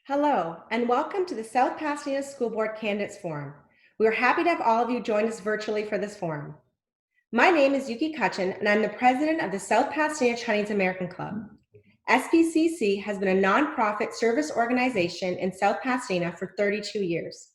Hello, and welcome to the South Pasadena School Board Candidates Forum. We are happy to have all of you join us virtually for this forum. My name is Yuki Kutchin, and I'm the president of the South Pasadena Chinese American Club. SPCC has been a nonprofit service organization in South Pasadena for 32 years.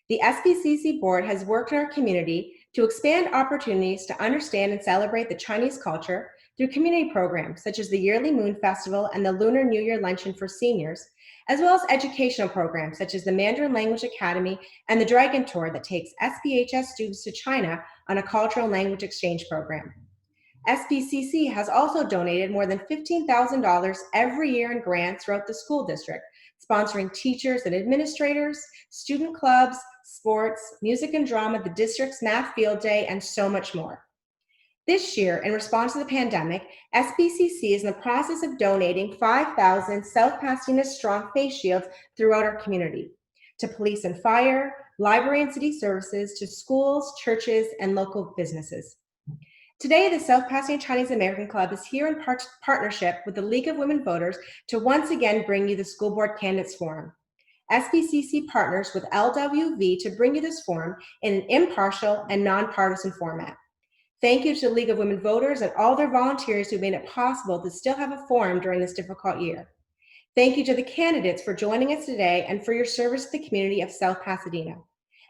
The SPCC board has worked in our community to expand opportunities to understand and celebrate the Chinese culture through community programs such as the Yearly Moon Festival and the Lunar New Year Luncheon for seniors, as well as educational programs such as the Mandarin Language Academy and the Dragon Tour that takes SPHS students to China on a cultural language exchange program. SPCC has also donated more than $15,000 every year in grants throughout the school district, sponsoring teachers and administrators, student clubs, sports, music and drama, the district's math field day, and so much more. This year, in response to the pandemic, SPCC is in the process of donating 5,000 South Pasadena Strong face shields throughout our community to police and fire, library and city services, to schools, churches, and local businesses. Today, the South Pasadena Chinese American Club is here in partnership with the League of Women Voters to once again bring you the School Board Candidates Forum. SPCC partners with LWV to bring you this forum in an impartial and nonpartisan format. Thank you to the League of Women Voters and all their volunteers who made it possible to still have a forum during this difficult year. Thank you to the candidates for joining us today and for your service to the community of South Pasadena.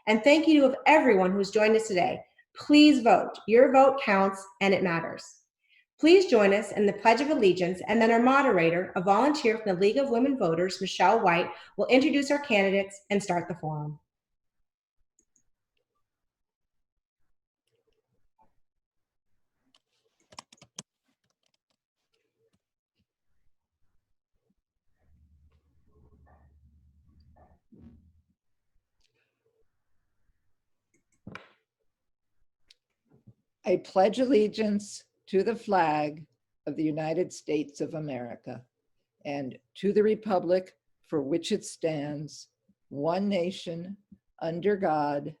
And thank you to everyone who's joined us today. Please vote. Your vote counts and it matters. Please join us in the Pledge of Allegiance, and then our moderator, a volunteer from the League of Women Voters, Michelle White, will introduce our candidates and start the forum. I pledge allegiance to the flag of the United States of America and to the republic for which it stands, one nation, under God,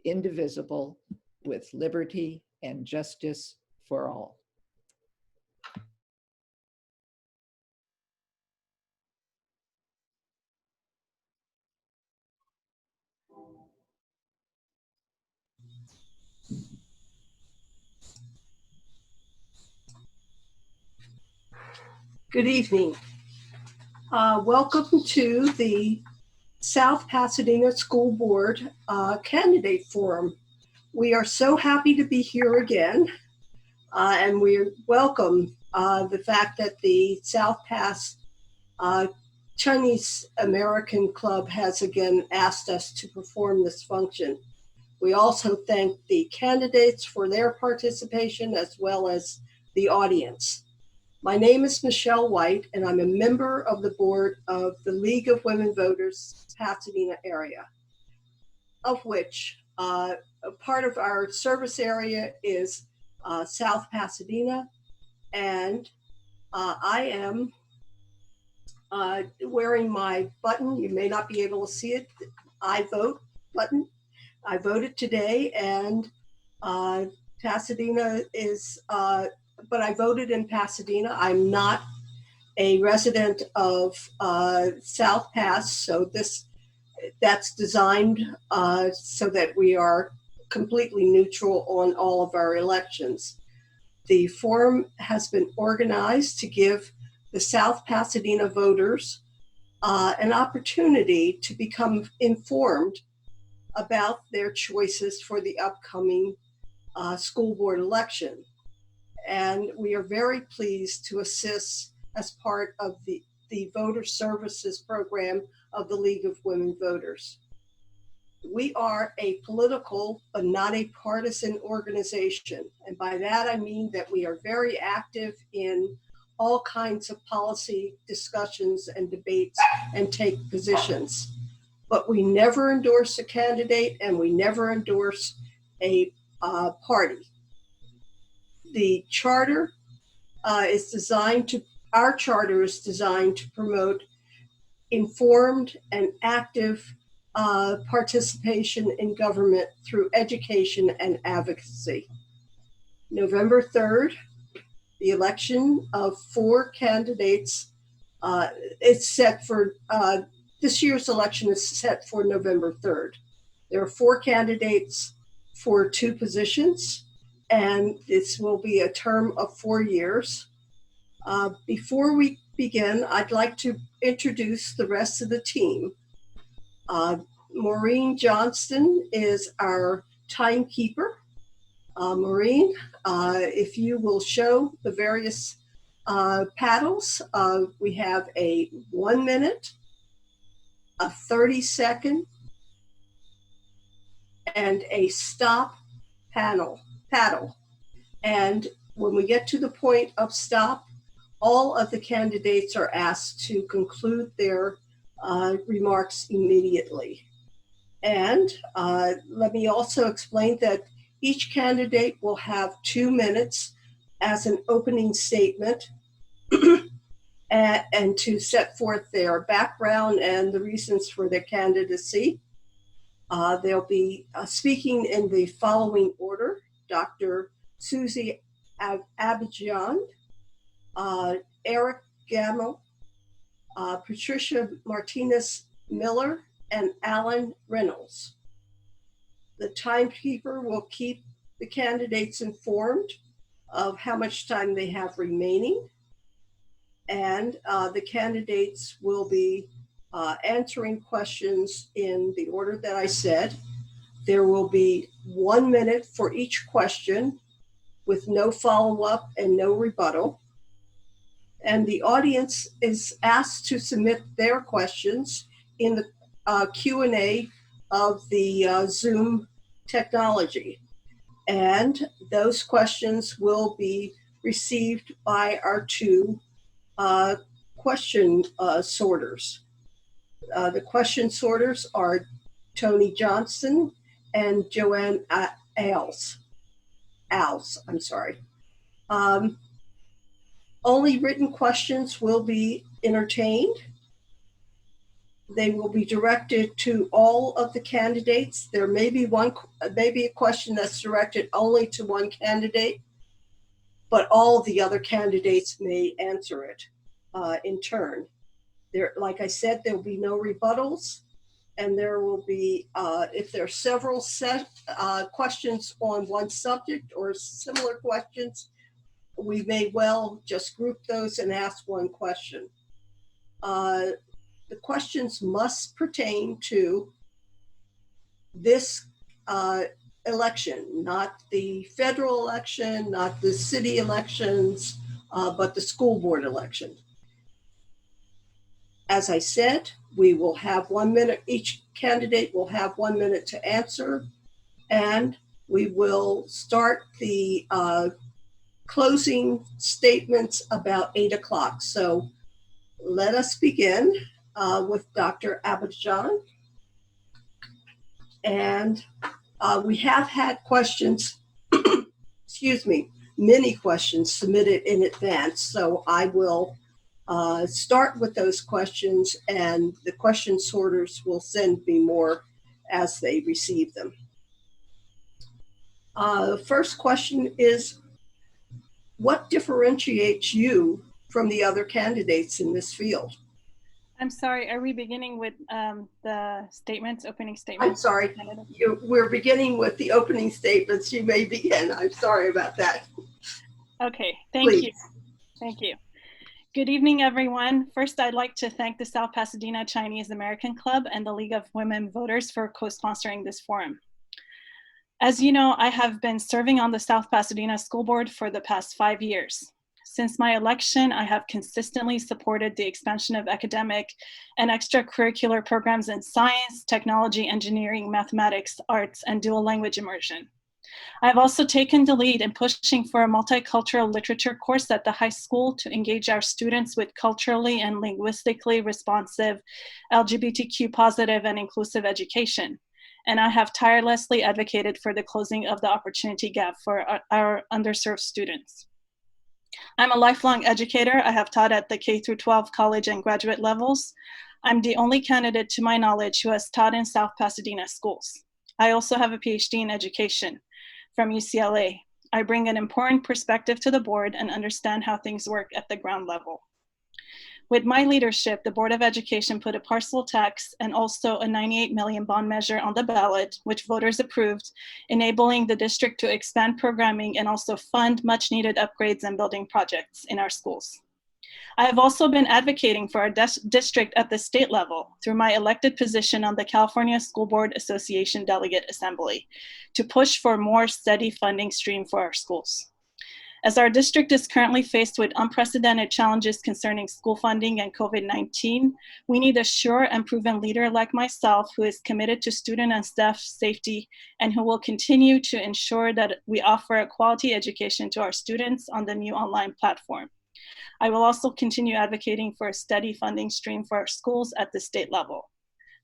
indivisible, with liberty and justice for all. Good evening. Welcome to the South Pasadena School Board Candidate Forum. We are so happy to be here again, and we welcome the fact that the South Pas Chinese American Club has again asked us to perform this function. We also thank the candidates for their participation as well as the audience. My name is Michelle White, and I'm a member of the board of the League of Women Voters, Pasadena area, of which part of our service area is South Pasadena, and I am wearing my button. You may not be able to see it, I vote button. I voted today, and Pasadena is but I voted in Pasadena. I'm not a resident of South Pas, so that's designed so that we are completely neutral on all of our elections. The forum has been organized to give the South Pasadena voters an opportunity to become informed about their choices for the upcoming school board election. And we are very pleased to assist as part of the voter services program of the League of Women Voters. We are a political but not a partisan organization. And by that, I mean that we are very active in all kinds of policy discussions and debates and take positions. But we never endorse a candidate, and we never endorse a party. The charter our charter is designed to promote informed and active participation in government through education and advocacy. November 3rd, the election of 4 candidates It's set for, this year's election is set for November 3rd. There are 4 candidates for 2 positions, and this will be a term of 4 years. Before we begin, I'd like to introduce the rest of the team. Maureen Johnston is our timekeeper. Maureen, if you will show the various paddles, we have a 1 minute, a 30-second, and a stop paddle. And when we get to the point of stop, all of the candidates are asked to conclude their remarks immediately. And let me also explain that each candidate will have 2 minutes as an opening statement and to set forth their background and the reasons for their candidacy. They'll be speaking in the following order: Dr. Susie Abidjan, Eric Gamel, Patricia Martinez Miller, and Alan Reynolds. The timekeeper will keep the candidates informed of how much time they have remaining, and the candidates will be answering questions in the order that I said. There will be 1 minute for each question with no follow-up and no rebuttal. And the audience is asked to submit their questions in the Q&A of the Zoom technology. And those questions will be received by our 2 question sorters. The question sorters are Tony Johnson and Joanne Ailes. I'm sorry. Only written questions will be entertained. They will be directed to all of the candidates. There may be a question that's directed only to one candidate, but all the other candidates may answer it in turn. Like I said, there will be no rebuttals, and there will be, if there are several questions on one subject or similar questions, we may well just group those and ask one question. The questions must pertain to this election, not the federal election, not the city elections, but the school board election. As I said, we will have 1 minute, each candidate will have 1 minute to answer, and we will start the closing statements about 8 o'clock. So let us begin with Dr. Abidjan. And we have had questions, excuse me, many questions submitted in advance. So I will start with those questions, and the question sorters will send me more as they receive them. The first question is, what differentiates you from the other candidates in this field? I'm sorry, are we beginning with the statements, opening statements? I'm sorry, we're beginning with the opening statements. You may begin. I'm sorry about that. Okay, thank Please. you. Thank you. Good evening, everyone. First, I'd like to thank the South Pasadena Chinese American Club and the League of Women Voters for co-sponsoring this forum. As you know, I have been serving on the South Pasadena School Board for the past 5 years. Since my election, I have consistently supported the expansion of academic and extracurricular programs in science, technology, engineering, mathematics, arts, and dual language immersion. I've also taken the lead in pushing for a multicultural literature course at the high school to engage our students with culturally and linguistically responsive, LGBTQ positive and inclusive education. And I have tirelessly advocated for the closing of the opportunity gap for our underserved students. I'm a lifelong educator. I have taught at the K-12 college and graduate levels. I'm the only candidate to my knowledge who has taught in South Pasadena schools. I also have a PhD in education from UCLA. I bring an important perspective to the board and understand how things work at the ground level. With my leadership, the Board of Education put a parcel tax and also a 98 million bond measure on the ballot, which voters approved, enabling the district to expand programming and also fund much needed upgrades and building projects in our schools. I have also been advocating for our district at the state level through my elected position on the California School Board Association Delegate Assembly to push for more steady funding stream for our schools. As our district is currently faced with unprecedented challenges concerning school funding and COVID-19, we need a sure and proven leader like myself who is committed to student and staff safety and who will continue to ensure that we offer a quality education to our students on the new online platform. I will also continue advocating for a steady funding stream for our schools at the state level.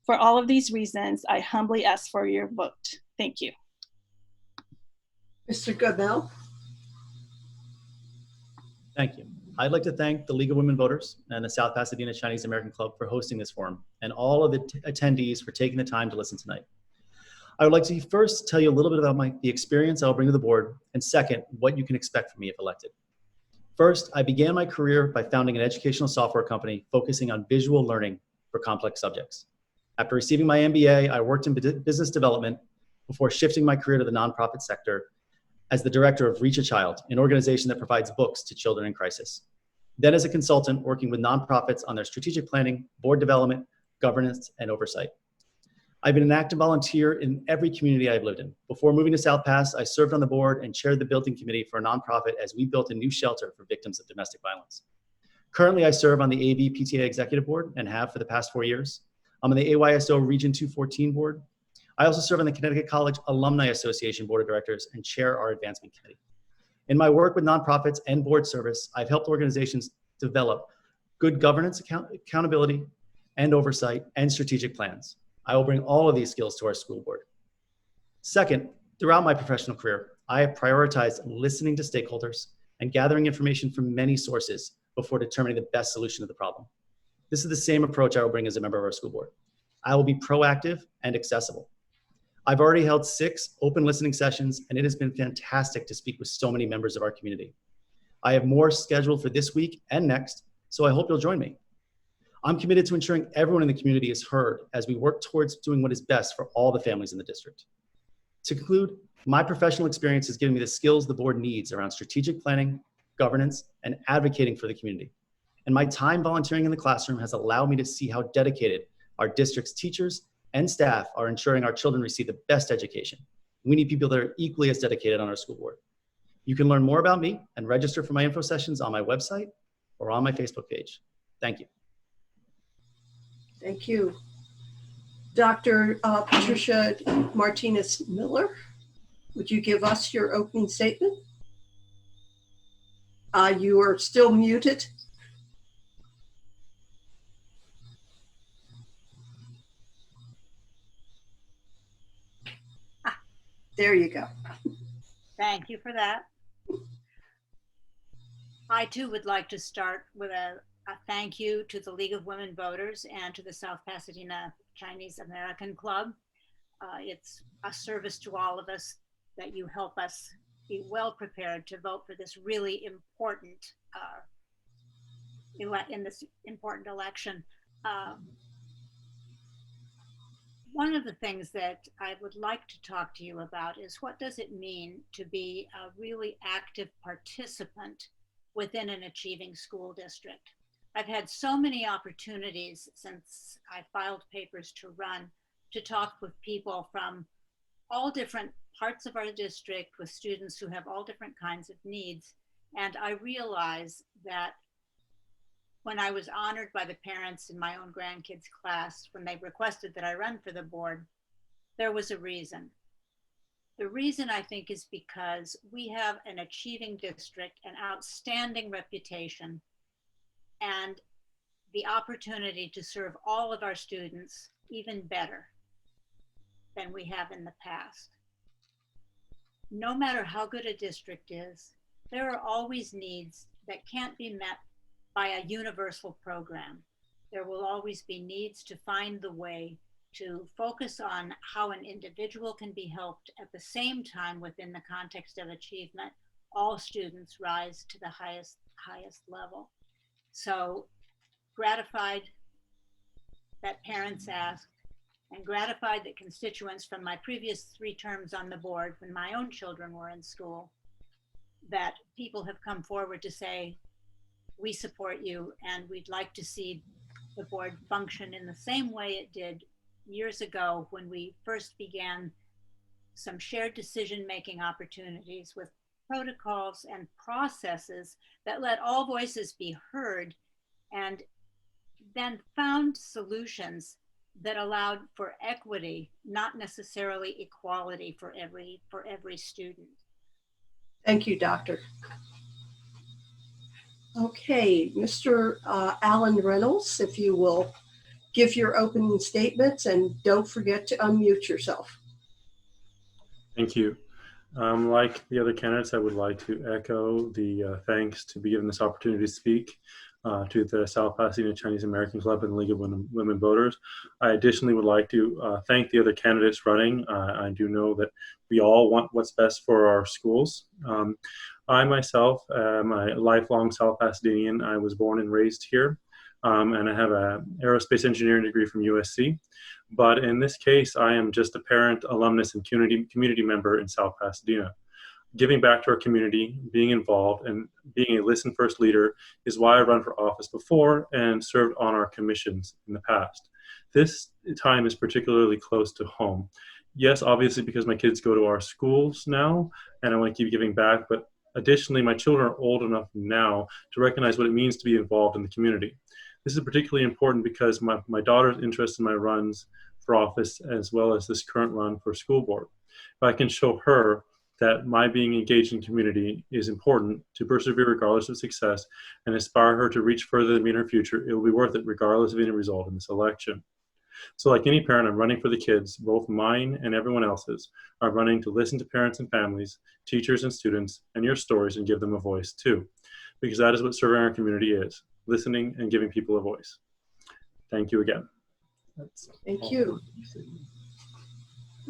For all of these reasons, I humbly ask for your vote. Thank you. Mr. Goodell. Thank you. I'd like to thank the League of Women Voters and the South Pasadena Chinese American Club for hosting this forum and all of the attendees for taking the time to listen tonight. I would like to first tell you a little bit about the experience I'll bring to the board, and second, what you can expect from me if elected. First, I began my career by founding an educational software company focusing on visual learning for complex subjects. After receiving my MBA, I worked in business development before shifting my career to the nonprofit sector as the director of Reach a Child, an organization that provides books to children in crisis. Then as a consultant, working with nonprofits on their strategic planning, board development, governance, and oversight. I've been an active volunteer in every community I've lived in. Before moving to South Pass, I served on the board and chaired the building committee for a nonprofit as we built a new shelter for victims of domestic violence. Currently, I serve on the AV PTA Executive Board and have for the past 4 years. I'm on the AYSO Region 214 Board. I also serve on the Connecticut College Alumni Association Board of Directors and chair our advancement committee. In my work with nonprofits and board service, I've helped organizations develop good governance, accountability, and oversight, and strategic plans. I will bring all of these skills to our school board. Second, throughout my professional career, I have prioritized listening to stakeholders and gathering information from many sources before determining the best solution to the problem. This is the same approach I will bring as a member of our school board. I will be proactive and accessible. I've already held 6 open listening sessions, and it has been fantastic to speak with so many members of our community. I have more scheduled for this week and next, so I hope you'll join me. I'm committed to ensuring everyone in the community is heard as we work towards doing what is best for all the families in the district. To conclude, my professional experience has given me the skills the board needs around strategic planning, governance, and advocating for the community. And my time volunteering in the classroom has allowed me to see how dedicated our district's teachers and staff are ensuring our children receive the best education. We need people that are equally as dedicated on our school board. You can learn more about me and register for my info sessions on my website or on my Facebook page. Thank you. Thank you. Dr. Patricia Martinez-Miller, would you give us your opening statement? You are still muted. There you go. Thank you for that. I too would like to start with a thank you to the League of Women Voters and to the South Pasadena Chinese American Club. It's a service to all of us that you help us be well prepared to vote for this really important in this important election. One of the things that I would like to talk to you about is what does it mean to be a really active participant within an achieving school district? I've had so many opportunities since I filed papers to run to talk with people from all different parts of our district with students who have all different kinds of needs. And I realize that when I was honored by the parents in my own grandkids' class, when they requested that I run for the board, there was a reason. The reason, I think, is because we have an achieving district, an outstanding reputation, and the opportunity to serve all of our students even better than we have in the past. No matter how good a district is, there are always needs that can't be met by a universal program. There will always be needs to find the way to focus on how an individual can be helped at the same time within the context of achievement, all students rise to the highest level. So gratified that parents asked, and gratified that constituents from my previous 3 terms on the board, when my own children were in school, that people have come forward to say, we support you and we'd like to see the board function in the same way it did years ago when we first began some shared decision-making opportunities with protocols and processes that let all voices be heard, and then found solutions that allowed for equity, not necessarily equality for every student. Thank you, Doctor. Okay, Mr. Alan Reynolds, if you will give your opening statements and don't forget to unmute yourself. Thank you. Like the other candidates, I would like to echo the thanks to be given this opportunity to speak to the South Pasadena Chinese American Club and the League of Women Voters. I additionally would like to thank the other candidates running. I do know that we all want what's best for our schools. I myself am a lifelong South Pasadenan. I was born and raised here, and I have an aerospace engineering degree from USD. But in this case, I am just a parent, alumnus, and community member in South Pasadena. Giving back to our community, being involved, and being a listen first leader is why I run for office before and served on our commissions in the past. This time is particularly close to home. Yes, obviously because my kids go to our schools now and I want to keep giving back, but additionally, my children are old enough now to recognize what it means to be involved in the community. This is particularly important because my daughter's interest in my runs for office as well as this current run for school board. If I can show her that my being engaged in community is important to persevere regardless of success and inspire her to reach further than me in her future, it will be worth it regardless of any result in this election. So like any parent, I'm running for the kids, both mine and everyone else's. I'm running to listen to parents and families, teachers and students, and your stories and give them a voice too. Because that is what serving our community is, listening and giving people a voice. Thank you again. Thank you.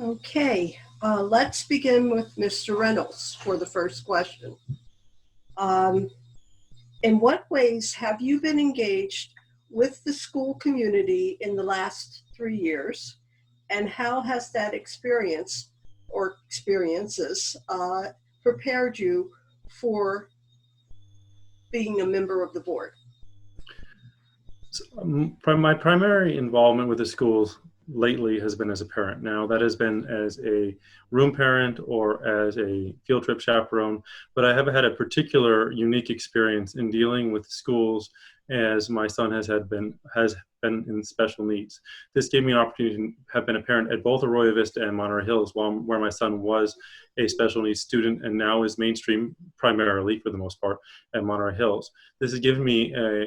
Okay, let's begin with Mr. Reynolds for the first question. In what ways have you been engaged with the school community in the last 3 years, and how has that experience or experiences prepared you for being a member of the board? So, my primary involvement with the schools lately has been as a parent. Now that has been as a room parent or as a field trip chaperone, but I have had a particular unique experience in dealing with schools as my son has been in special needs. This gave me an opportunity to have been a parent at both Arroyo Vista and Monterey Hills, where my son was a special needs student and now is mainstream primarily for the most part at Monterey Hills. This has given me a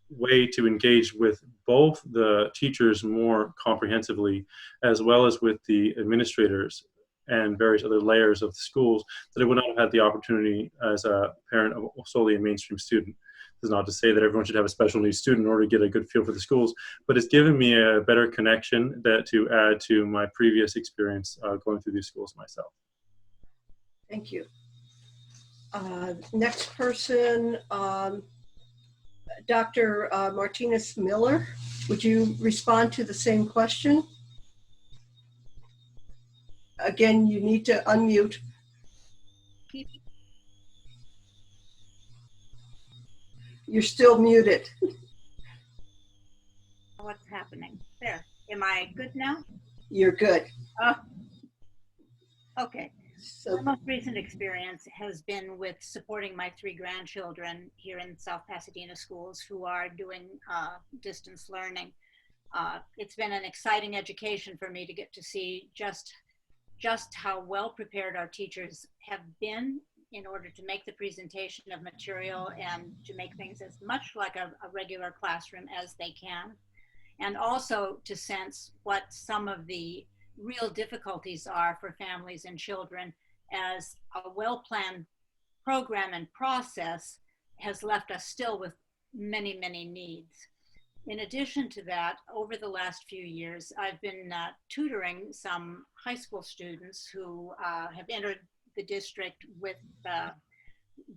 way to engage with both the teachers more comprehensively, as well as with the administrators and various other layers of the schools that I would not have had the opportunity as a parent of solely a mainstream student. This is not to say that everyone should have a special needs student in order to get a good feel for the schools, but it's given me a better connection that to add to my previous experience going through these schools myself. Thank you. Next person, Dr. Martinez Miller, would you respond to the same question? Again, you need to unmute. You're still muted. What's happening? There. Am I good now? You're good. Oh, okay. So, My most recent experience has been with supporting my 3 grandchildren here in South Pasadena schools who are doing distance learning. It's been an exciting education for me to get to see just how well prepared our teachers have been in order to make the presentation of material and to make things as much like a regular classroom as they can. And also to sense what some of the real difficulties are for families and children, as a well-planned program and process has left us still with many, many needs. In addition to that, over the last few years, I've been tutoring some high school students who have entered the district with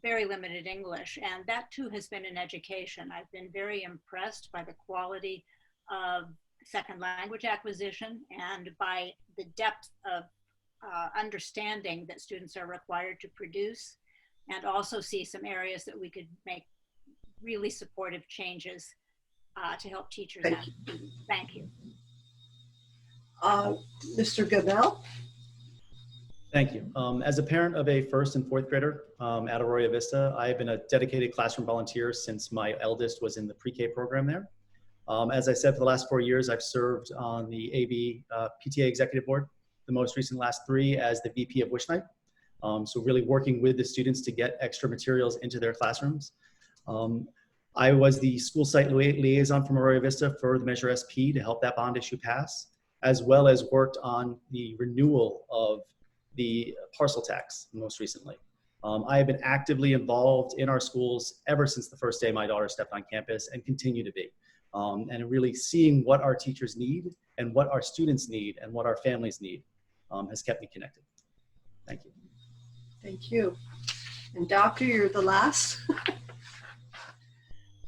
very limited English. And that too has been in education. I've been very impressed by the quality of second language acquisition and by the depth of understanding that students are required to produce, and also see some areas that we could make really supportive changes to help teachers and students. Thank you. Mr. Gabel? Thank you. As a parent of a first and fourth grader at Arroyo Vista, I have been a dedicated classroom volunteer since my eldest was in the pre-K program there. As I said, for the last 4 years, I've served on the AB PTA Executive Board, the most recent last 3 as the VP of Wish Night. So really working with the students to get extra materials into their classrooms. I was the school site liaison from Arroyo Vista for the Measure SP to help that bond issue pass, as well as worked on the renewal of the parcel tax most recently. I have been actively involved in our schools ever since the first day my daughter stepped on campus, and continue to be. And really seeing what our teachers need and what our students need and what our families need has kept me connected. Thank you. Thank you. And Doctor, you're the last.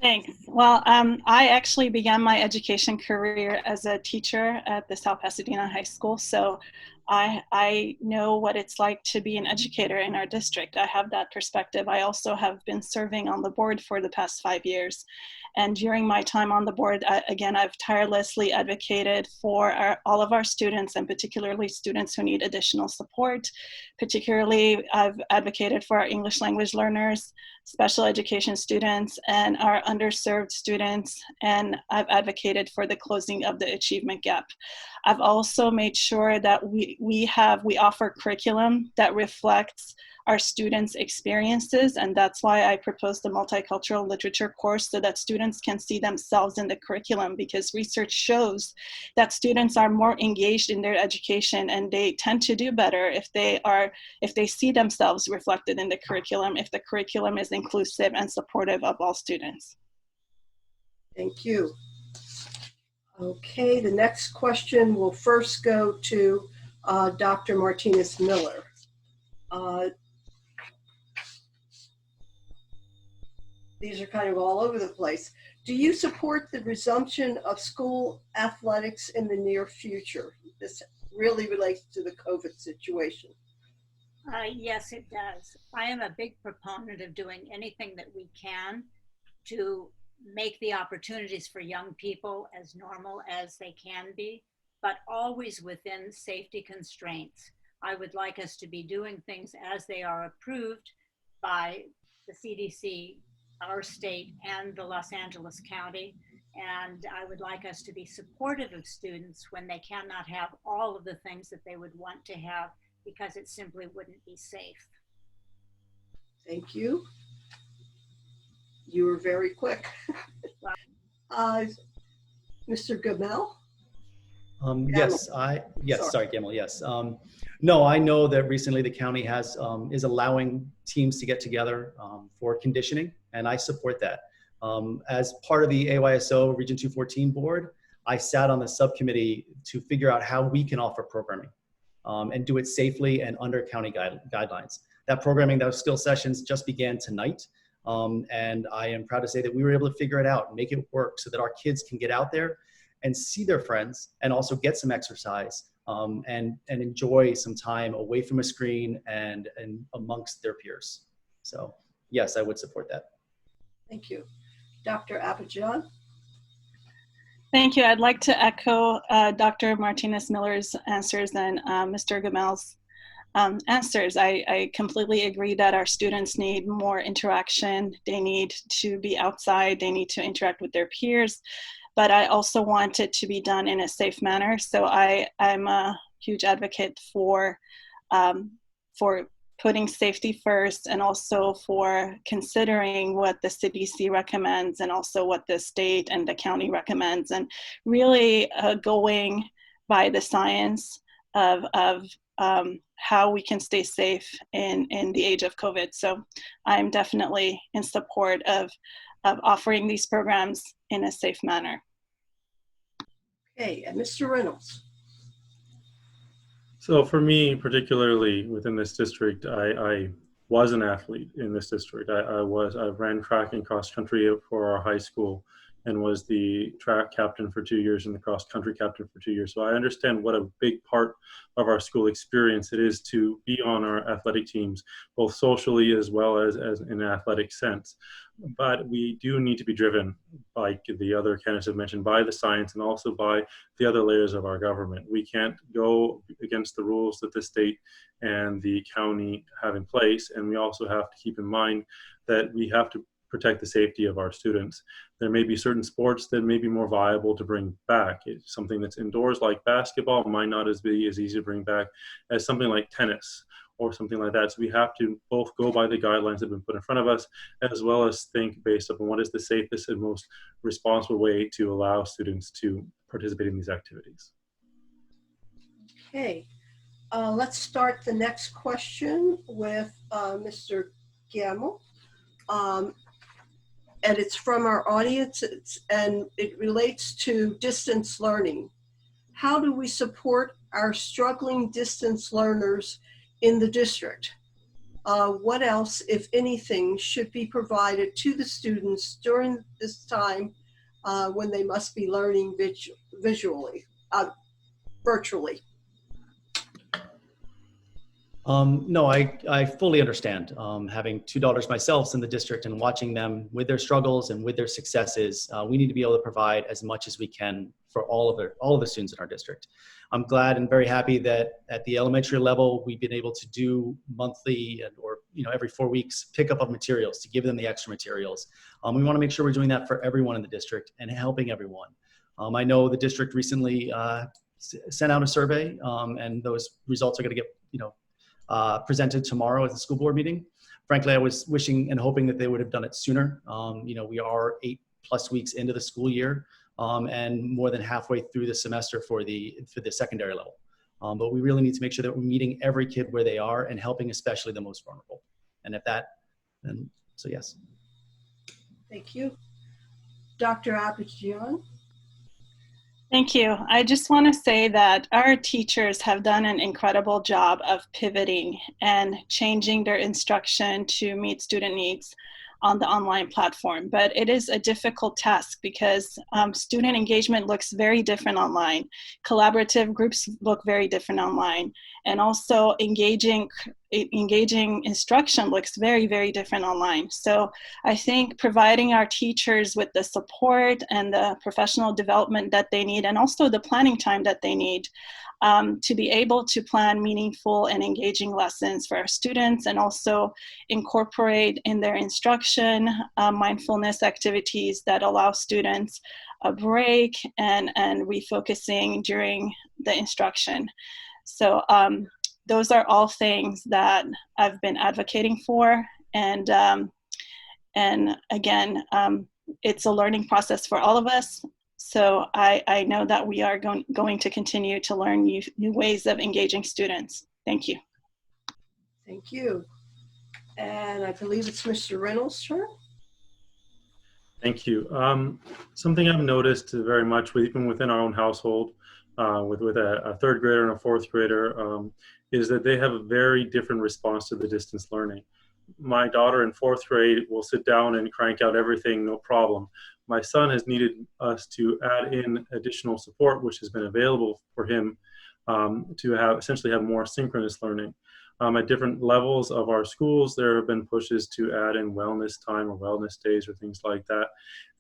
Thanks. Well, I actually began my education career as a teacher at the South Pasadena High School, so I know what it's like to be an educator in our district. I have that perspective. I also have been serving on the board for the past 5 years. And during my time on the board, again, I've tirelessly advocated for all of our students, and particularly students who need additional support. Particularly, I've advocated for our English language learners, special education students, and our underserved students. And I've advocated for the closing of the achievement gap. I've also made sure that we offer curriculum that reflects our students' experiences, and that's why I proposed the multicultural literature course, so that students can see themselves in the curriculum, because research shows that students are more engaged in their education, and they tend to do better if they see themselves reflected in the curriculum, if the curriculum is inclusive and supportive of all students. Thank you. Okay, the next question will first go to Dr. Martinez-Miller. These are kind of all over the place. Do you support the resumption of school athletics in the near future? This really relates to the COVID situation. Yes, it does. I am a big proponent of doing anything that we can to make the opportunities for young people as normal as they can be, but always within safety constraints. I would like us to be doing things as they are approved by the CDC, our state, and the Los Angeles County. And I would like us to be supportive of students when they cannot have all of the things that they would want to have, because it simply wouldn't be safe. Thank you. You were very quick. Mr. Gamel? Yes, sorry, Gamal, yes. No, I know that recently the county is allowing teams to get together for conditioning, and I support that. As part of the AYSO Region 214 board, I sat on the subcommittee to figure out how we can offer programming and do it safely and under county guidelines. That programming, those skill sessions just began tonight. And I am proud to say that we were able to figure it out and make it work so that our kids can get out there and see their friends and also get some exercise and enjoy some time away from a screen and amongst their peers. So yes, I would support that. Thank you. Dr. Abijan? Thank you. I'd like to echo Dr. Martinez-Miller's answers and Mr. Gamel's answers. I completely agree that our students need more interaction. They need to be outside. They need to interact with their peers. But I also want it to be done in a safe manner. So I'm a huge advocate for putting safety first, and also for considering what the CDC recommends and also what the state and the county recommends, and really going by the science of how we can stay safe in the age of COVID. So I'm definitely in support of offering these programs in a safe manner. Okay, and Mr. Reynolds? So for me, particularly within this district, I was an athlete in this district. I ran track and cross country for our high school and was the track captain for 2 years and the cross country captain for 2 years. So I understand what a big part of our school experience it is to be on our athletic teams, both socially as well as in an athletic sense. But we do need to be driven, like the other candidates have mentioned, by the science and also by the other layers of our government. We can't go against the rules that the state and the county have in place. And we also have to keep in mind that we have to protect the safety of our students. There may be certain sports that may be more viable to bring back. It's something that's indoors like basketball might not be as easy to bring back as something like tennis or something like that. So we have to both go by the guidelines that have been put in front of us, as well as think based upon what is the safest and most responsible way to allow students to participate in these activities. Okay, let's start the next question with Mr. Gamble. And it's from our audience, and it relates to distance learning. How do we support our struggling distance learners in the district? What else, if anything, should be provided to the students during this time when they must be learning virtually? No, I fully understand. Having two daughters myself in the district and watching them with their struggles and with their successes, we need to be able to provide as much as we can for all of the students in our district. I'm glad and very happy that at the elementary level, we've been able to do monthly or every 4 weeks pickup of materials to give them the extra materials. We want to make sure we're doing that for everyone in the district and helping everyone. I know the district recently sent out a survey, and those results are going to get presented tomorrow at the school board meeting. Frankly, I was wishing and hoping that they would have done it sooner. We are 8+ weeks into the school year and more than halfway through the semester for the secondary level. But we really need to make sure that we're meeting every kid where they are and helping especially the most vulnerable. And so yes. Thank you. Dr. Abijian. Thank you. I just want to say that our teachers have done an incredible job of pivoting and changing their instruction to meet student needs on the online platform. But it is a difficult task because student engagement looks very different online. Collaborative groups look very different online. And also engaging instruction looks very, very different online. So I think providing our teachers with the support and the professional development that they need, and also the planning time that they need to be able to plan meaningful and engaging lessons for our students, and also incorporate in their instruction mindfulness activities that allow students a break and refocusing during the instruction. So those are all things that I've been advocating for. And again, it's a learning process for all of us. So I know that we are going to continue to learn new ways of engaging students. Thank you. Thank you. And I believe it's Mr. Reynolds' turn. Thank you. Something I've noticed very much, even within our own household, with a third grader and a fourth grader, is that they have a very different response to the distance learning. My daughter in fourth grade will sit down and crank out everything, no problem. My son has needed us to add in additional support, which has been available for him to essentially have more synchronous learning. At different levels of our schools, there have been pushes to add in wellness time or wellness days or things like that.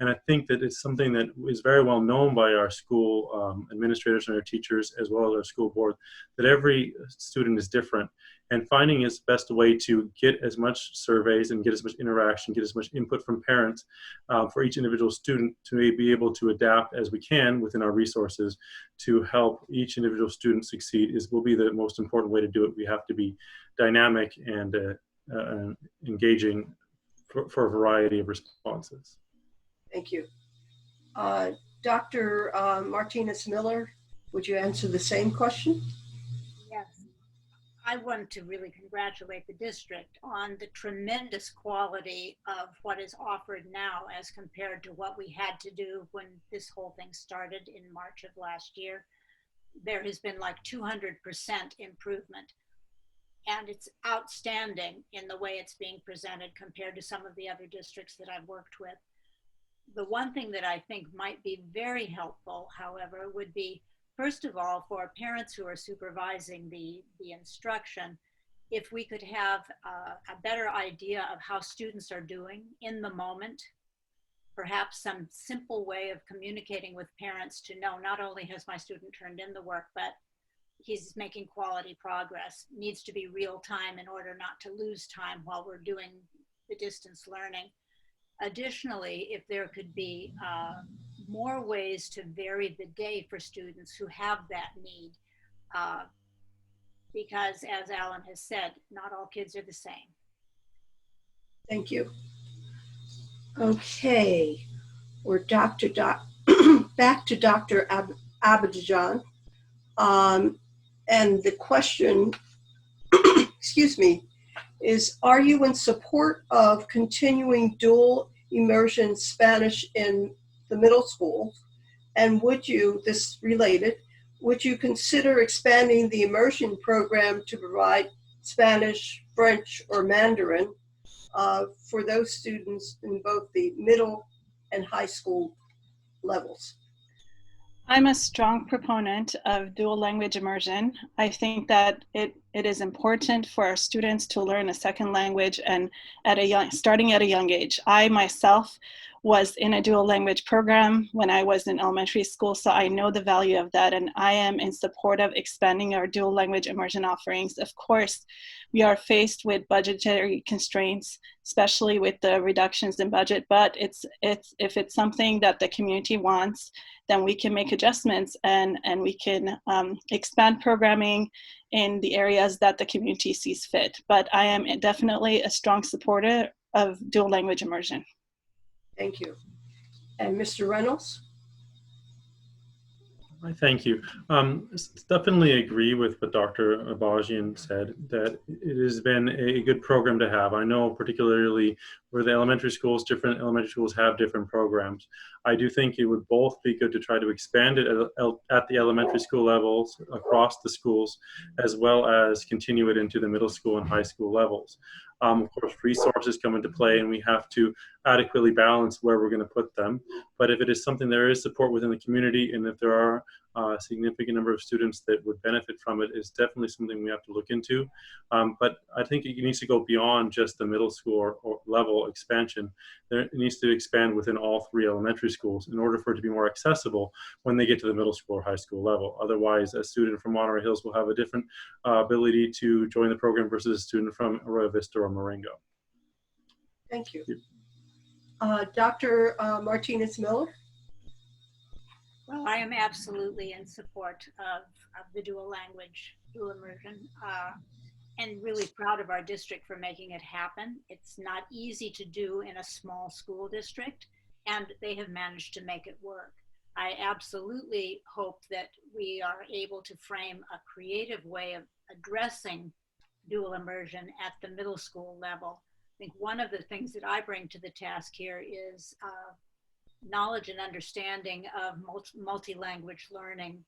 And I think that it's something that is very well known by our school administrators and our teachers, as well as our school board, that every student is different. And finding its best way to get as much surveys and get as much interaction, get as much input from parents for each individual student to be able to adapt as we can within our resources to help each individual student succeed will be the most important way to do it. We have to be dynamic and engaging for a variety of responses. Thank you. Dr. Martinez-Miller, would you answer the same question? Yes. I want to really congratulate the district on the tremendous quality of what is offered now as compared to what we had to do when this whole thing started in March of last year. There has been like 200% improvement. and it's outstanding in the way it's being presented compared to some of the other districts that I've worked with. The one thing that I think might be very helpful, however, would be, first of all, for parents who are supervising the instruction, if we could have a better idea of how students are doing in the moment, perhaps some simple way of communicating with parents to know not only has my student turned in the work, but he's making quality progress, needs to be real time in order not to lose time while we're doing the distance learning. Additionally, if there could be more ways to vary the day for students who have that need, because as Alan has said, not all kids are the same. Thank you. Okay, we're back to Dr. Abidjan. And the question, excuse me, is, are you in support of continuing dual immersion Spanish in the middle school? And would you, this related, would you consider expanding the immersion program to provide Spanish, French, or Mandarin for those students in both the middle and high school levels? I'm a strong proponent of dual language immersion. I think that it is important for our students to learn a second language, and starting at a young age. I myself was in a dual language program when I was in elementary school, so I know the value of that, and I am in support of expanding our dual language immersion offerings. Of course, we are faced with budgetary constraints, especially with the reductions in budget, but if it's something that the community wants, then we can make adjustments and we can expand programming in the areas that the community sees fit. But I am definitely a strong supporter of dual language immersion. Thank you. And Mr. Reynolds? Thank you. Definitely agree with what Dr. Abidjan said, that it has been a good program to have. I know particularly where the elementary schools, different elementary schools have different programs. I do think it would both be good to try to expand it at the elementary school levels across the schools, as well as continue it into the middle school and high school levels. Of course, resources come into play, and we have to adequately balance where we're going to put them. But if it is something there is support within the community, and if there are a significant number of students that would benefit from it, is definitely something we have to look into. But I think it needs to go beyond just the middle school or level expansion. It needs to expand within all three elementary schools in order for it to be more accessible when they get to the middle school or high school level. Otherwise, a student from Monterey Hills will have a different ability to join the program versus a student from Arroyo Vista or Marengo. Thank you. Dr. Martinez-Miller? Well, I am absolutely in support of the dual immersion, and really proud of our district for making it happen. It's not easy to do in a small school district, and they have managed to make it work. I absolutely hope that we are able to frame a creative way of addressing dual immersion at the middle school level. I think one of the things that I bring to the task here is knowledge and understanding of multi-language learning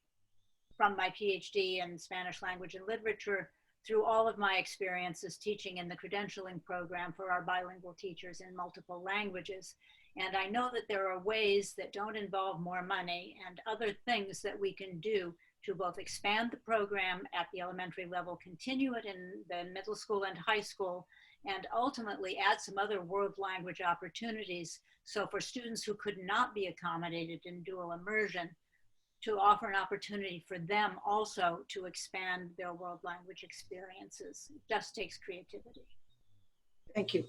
from my PhD in Spanish language and literature through all of my experiences teaching in the credentialing program for our bilingual teachers in multiple languages. And I know that there are ways that don't involve more money and other things that we can do to both expand the program at the elementary level, continue it in the middle school and high school, and ultimately add some other world language opportunities. So for students who could not be accommodated in dual immersion, to offer an opportunity for them also to expand their world language experiences. It just takes creativity. Thank you.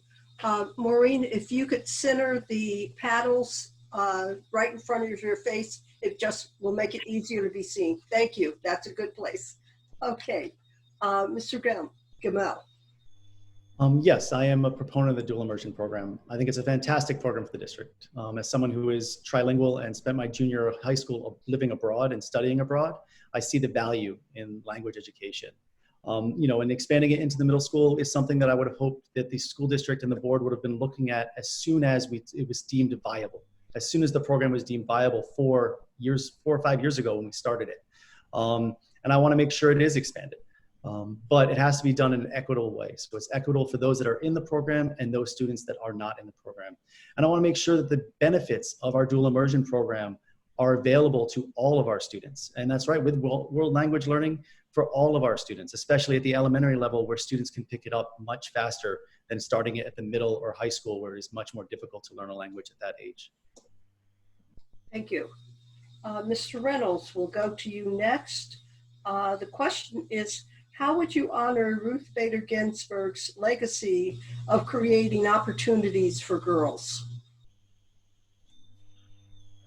Maureen, if you could center the paddles right in front of your face, it just will make it easier to be seen. Thank you. That's a good place. Okay. Mr. Gamel. Yes, I am a proponent of the dual immersion program. I think it's a fantastic program for the district. As someone who is trilingual and spent my junior high school living abroad and studying abroad, I see the value in language education. And expanding it into the middle school is something that I would have hoped that the school district and the board would have been looking at as soon as it was deemed viable. As soon as the program was deemed viable 4 or 5 years ago when we started it. And I want to make sure it is expanded. But it has to be done in an equitable way. So it's equitable for those that are in the program and those students that are not in the program. And I want to make sure that the benefits of our dual immersion program are available to all of our students. And that's right, with world language learning for all of our students, especially at the elementary level where students can pick it up much faster than starting it at the middle or high school where it's much more difficult to learn a language at that age. Thank you. Mr. Reynolds, we'll go to you next. The question is, how would you honor Ruth Bader Ginsburg's legacy of creating opportunities for girls?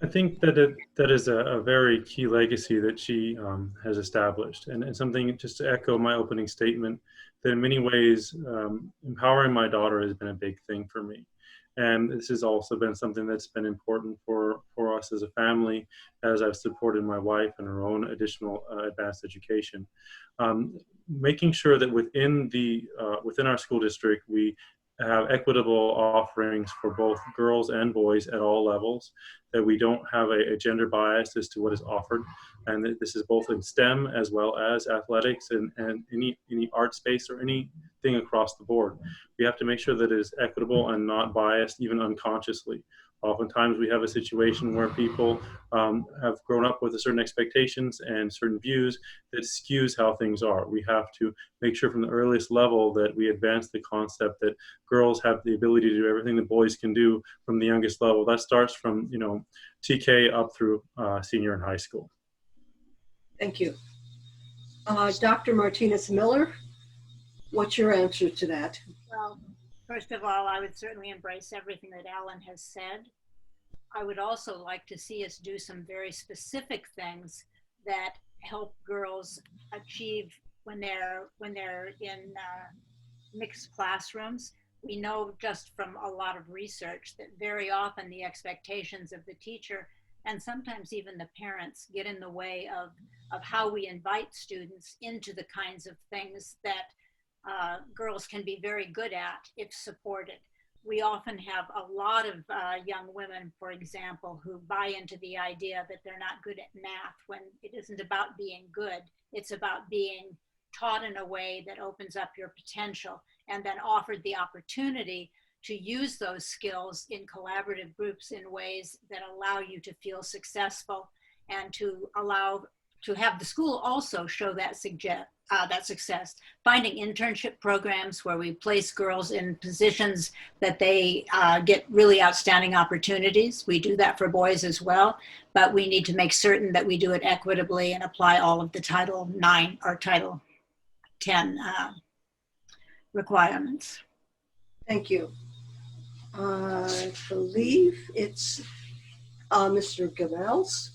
I think that that is a very key legacy that she has established, and something just to echo my opening statement, that in many ways empowering my daughter has been a big thing for me. And this has also been something that's been important for us as a family, as I've supported my wife in her own additional advanced education. Making sure that within our school district, we have equitable offerings for both girls and boys at all levels, that we don't have a gender bias as to what is offered, and that this is both in STEM as well as athletics and any art space or anything across the board. We have to make sure that it is equitable and not biased, even unconsciously. Oftentimes we have a situation where people have grown up with certain expectations and certain views that skews how things are. We have to make sure from the earliest level that we advance the concept that girls have the ability to do everything that boys can do from the youngest level. That starts from, TK up through senior and high school. Thank you. Dr. Martinez-Miller, what's your answer to that? Well, first of all, I would certainly embrace everything that Alan has said. I would also like to see us do some very specific things that help girls achieve when they're in mixed classrooms. We know just from a lot of research that very often the expectations of the teacher and sometimes even the parents get in the way of how we invite students into the kinds of things that girls can be very good at if supported. We often have a lot of young women, for example, who buy into the idea that they're not good at math when it isn't about being good. It's about being taught in a way that opens up your potential and then offered the opportunity to use those skills in collaborative groups in ways that allow you to feel successful and to have the school also show that success. Finding internship programs where we place girls in positions that they get really outstanding opportunities. We do that for boys as well, but we need to make certain that we do it equitably and apply all of the Title IX or Title X requirements. Thank you. I believe it's Mr. Gavels.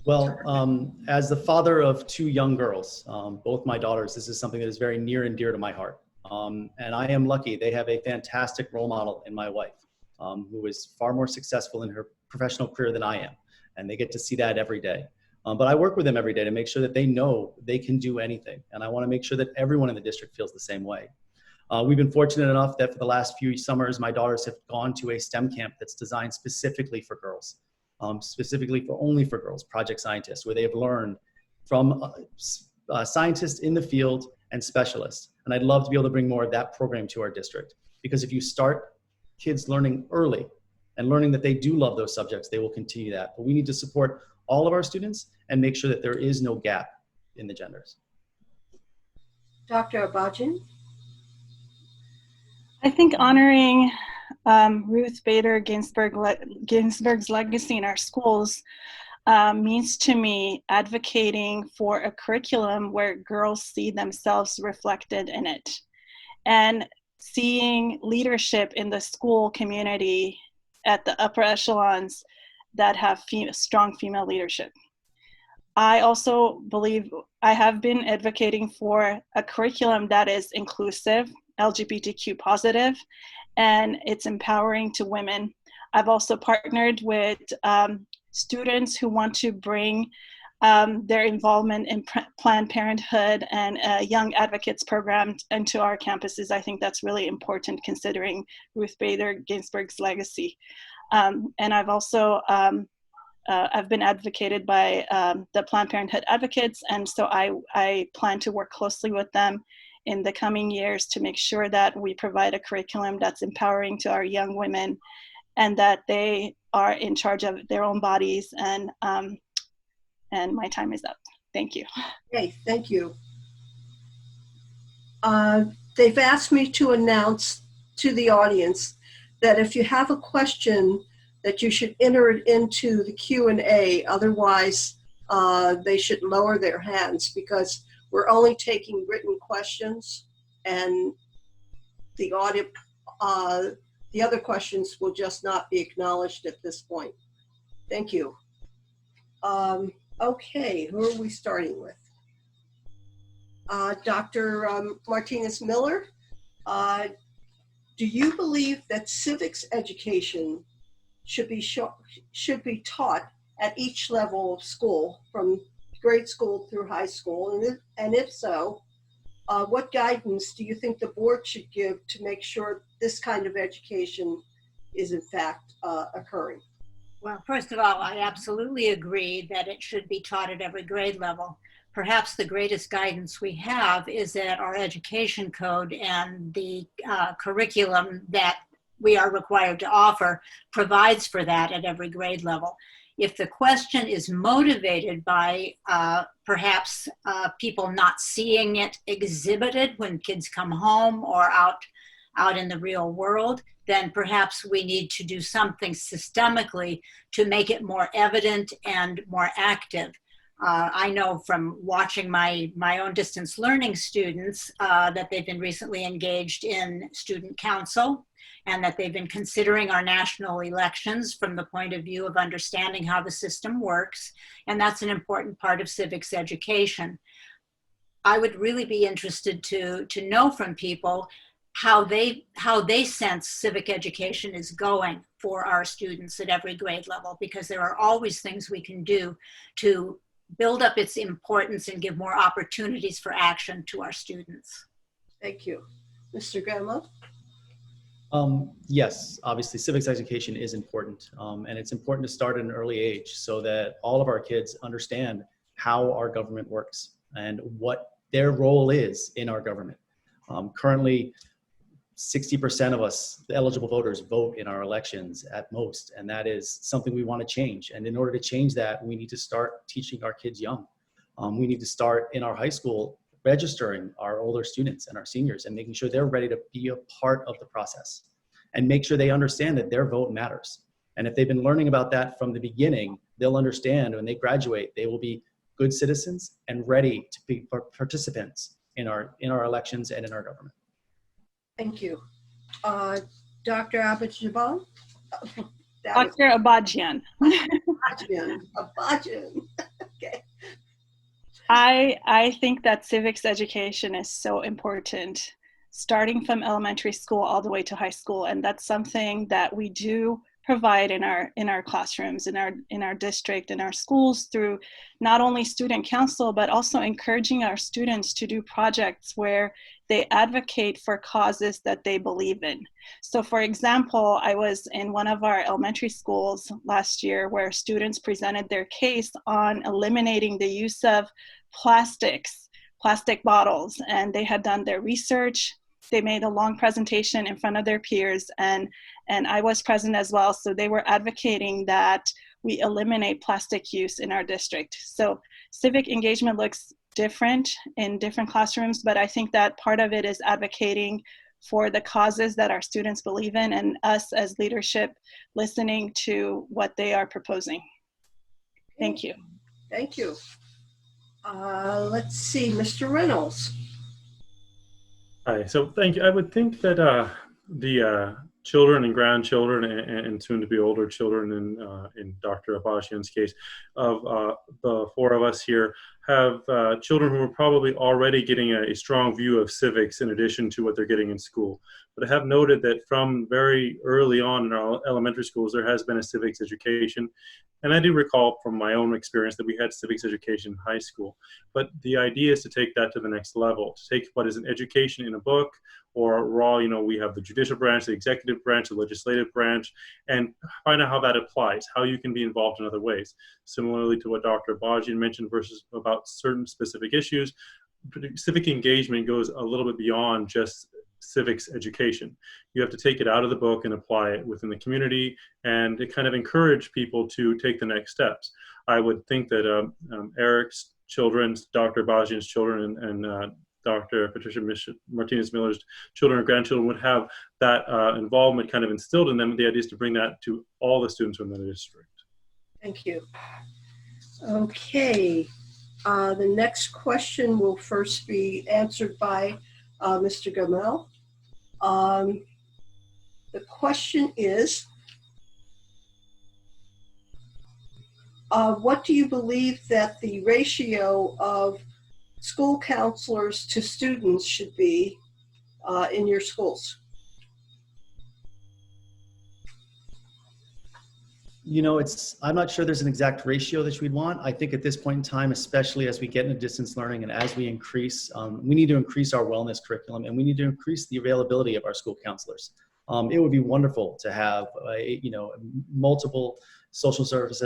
Well, as the father of two young girls, both my daughters, this is something that is very near and dear to my heart. And I am lucky. They have a fantastic role model in my wife, who is far more successful in her professional career than I am. And they get to see that every day. But I work with them every day to make sure that they know they can do anything. And I want to make sure that everyone in the district feels the same way. We've been fortunate enough that for the last few summers, my daughters have gone to a STEM camp that's designed specifically for girls. Only for girls, Project Scientists, where they have learned from scientists in the field and specialists. And I'd love to be able to bring more of that program to our district, because if you start kids learning early and learning that they do love those subjects, they will continue that. But we need to support all of our students and make sure that there is no gap in the genders. Dr. Abadjian? I think honoring Ruth Bader Ginsburg's legacy in our schools means to me advocating for a curriculum where girls see themselves reflected in it, and seeing leadership in the school community at the upper echelons that have strong female leadership. I also believe I have been advocating for a curriculum that is inclusive, LGBTQ positive, and it's empowering to women. I've also partnered with students who want to bring their involvement in Planned Parenthood and Young Advocates program into our campuses. I think that's really important considering Ruth Bader Ginsburg's legacy. And I've also have been advocated by the Planned Parenthood advocates, and so I plan to work closely with them in the coming years to make sure that we provide a curriculum that's empowering to our young women, and that they are in charge of their own bodies. And my time is up. Thank you. Okay, thank you. They've asked me to announce to the audience that if you have a question, that you should enter it into the Q&A. Otherwise, they should lower their hands, because we're only taking written questions, and the other questions will just not be acknowledged at this point. Thank you. Okay, who are we starting with? Dr. Martinez-Miller, do you believe that civics education should be taught at each level of school, from grade school through high school? And if so, what guidance do you think the board should give to make sure this kind of education is in fact occurring? Well, first of all, I absolutely agree that it should be taught at every grade level. Perhaps the greatest guidance we have is that our education code and the curriculum that we are required to offer provides for that at every grade level. If the question is motivated by perhaps people not seeing it exhibited when kids come home or out in the real world, then perhaps we need to do something systemically to make it more evident and more active. I know from watching my own distance learning students that they've been recently engaged in student council, and that they've been considering our national elections from the point of view of understanding how the system works. And that's an important part of civics education. I would really be interested to know from people how they sense civic education is going for our students at every grade level, because there are always things we can do to build up its importance and give more opportunities for action to our students. Thank you. Mr. Grandma? Yes, obviously civics education is important, and it's important to start at an early age so that all of our kids understand how our government works and what their role is in our government. Currently, 60% of us, the eligible voters, vote in our elections at most, and that is something we want to change. And in order to change that, we need to start teaching our kids young. We need to start in our high school registering our older students and our seniors and making sure they're ready to be a part of the process, and make sure they understand that their vote matters. And if they've been learning about that from the beginning, they'll understand when they graduate, they will be good citizens and ready to be participants in our elections and in our government. Thank you. Dr. Abadjian? Dr. Abadjian. Abadjian. Okay. I think that civics education is so important, starting from elementary school all the way to high school, and that's something that we do provide in our classrooms, in our district, in our schools, through not only student council, but also encouraging our students to do projects where they advocate for causes that they believe in. So for example, I was in one of our elementary schools last year where students presented their case on eliminating the use of plastic bottles, and they had done their research. They made a long presentation in front of their peers, and I was present as well. So they were advocating that we eliminate plastic use in our district. So civic engagement looks different in different classrooms, but I think that part of it is advocating for the causes that our students believe in, and us as leadership listening to what they are proposing. Thank you. Thank you. Let's see, Mr. Reynolds. Hi, so thank you. I would think that the children and grandchildren and soon to be older children in Dr. Abadjian's case of the four of us here have children who are probably already getting a strong view of civics in addition to what they're getting in school. But I have noted that from very early on in our elementary schools, there has been a civics education. And I do recall from my own experience that we had civics education in high school. But the idea is to take that to the next level, to take what is an education in a book or raw, we have the judicial branch, the executive branch, the legislative branch, and find out how that applies, how you can be involved in other ways. Similarly to what Dr. Bajian mentioned versus about certain specific issues, civic engagement goes a little bit beyond just civics education. You have to take it out of the book and apply it within the community, and it kind of encourage people to take the next steps. I would think that Eric's children, Dr. Bajian's children, and Dr. Patricia Martinez-Miller's children and grandchildren would have that involvement kind of instilled in them. The idea is to bring that to all the students within the district. Thank you. Okay. The next question will first be answered by Mr. Gamel. The question is, what do you believe that the ratio of school counselors to students should be in your schools? I'm not sure there's an exact ratio that we'd want. I think at this point in time, especially as we get into distance learning and as we increase, we need to increase our wellness curriculum, and we need to increase the availability of our school counselors. It would be wonderful to have, multiple social service,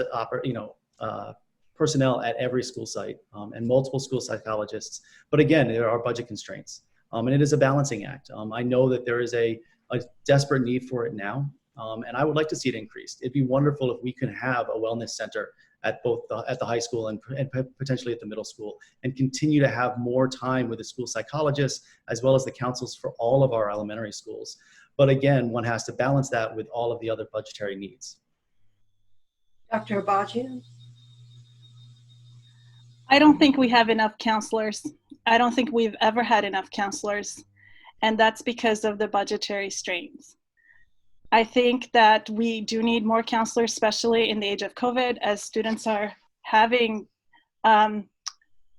personnel at every school site, and multiple school psychologists. But again, there are budget constraints, and it is a balancing act. I know that there is a desperate need for it now. And I would like to see it increased. It'd be wonderful if we could have a wellness center at both at the high school and potentially at the middle school, and continue to have more time with the school psychologists as well as the councils for all of our elementary schools. But again, one has to balance that with all of the other budgetary needs. Dr. Abajian? I don't think we have enough counselors. I don't think we've ever had enough counselors, and that's because of the budgetary strains. I think that we do need more counselors, especially in the age of COVID, as students are having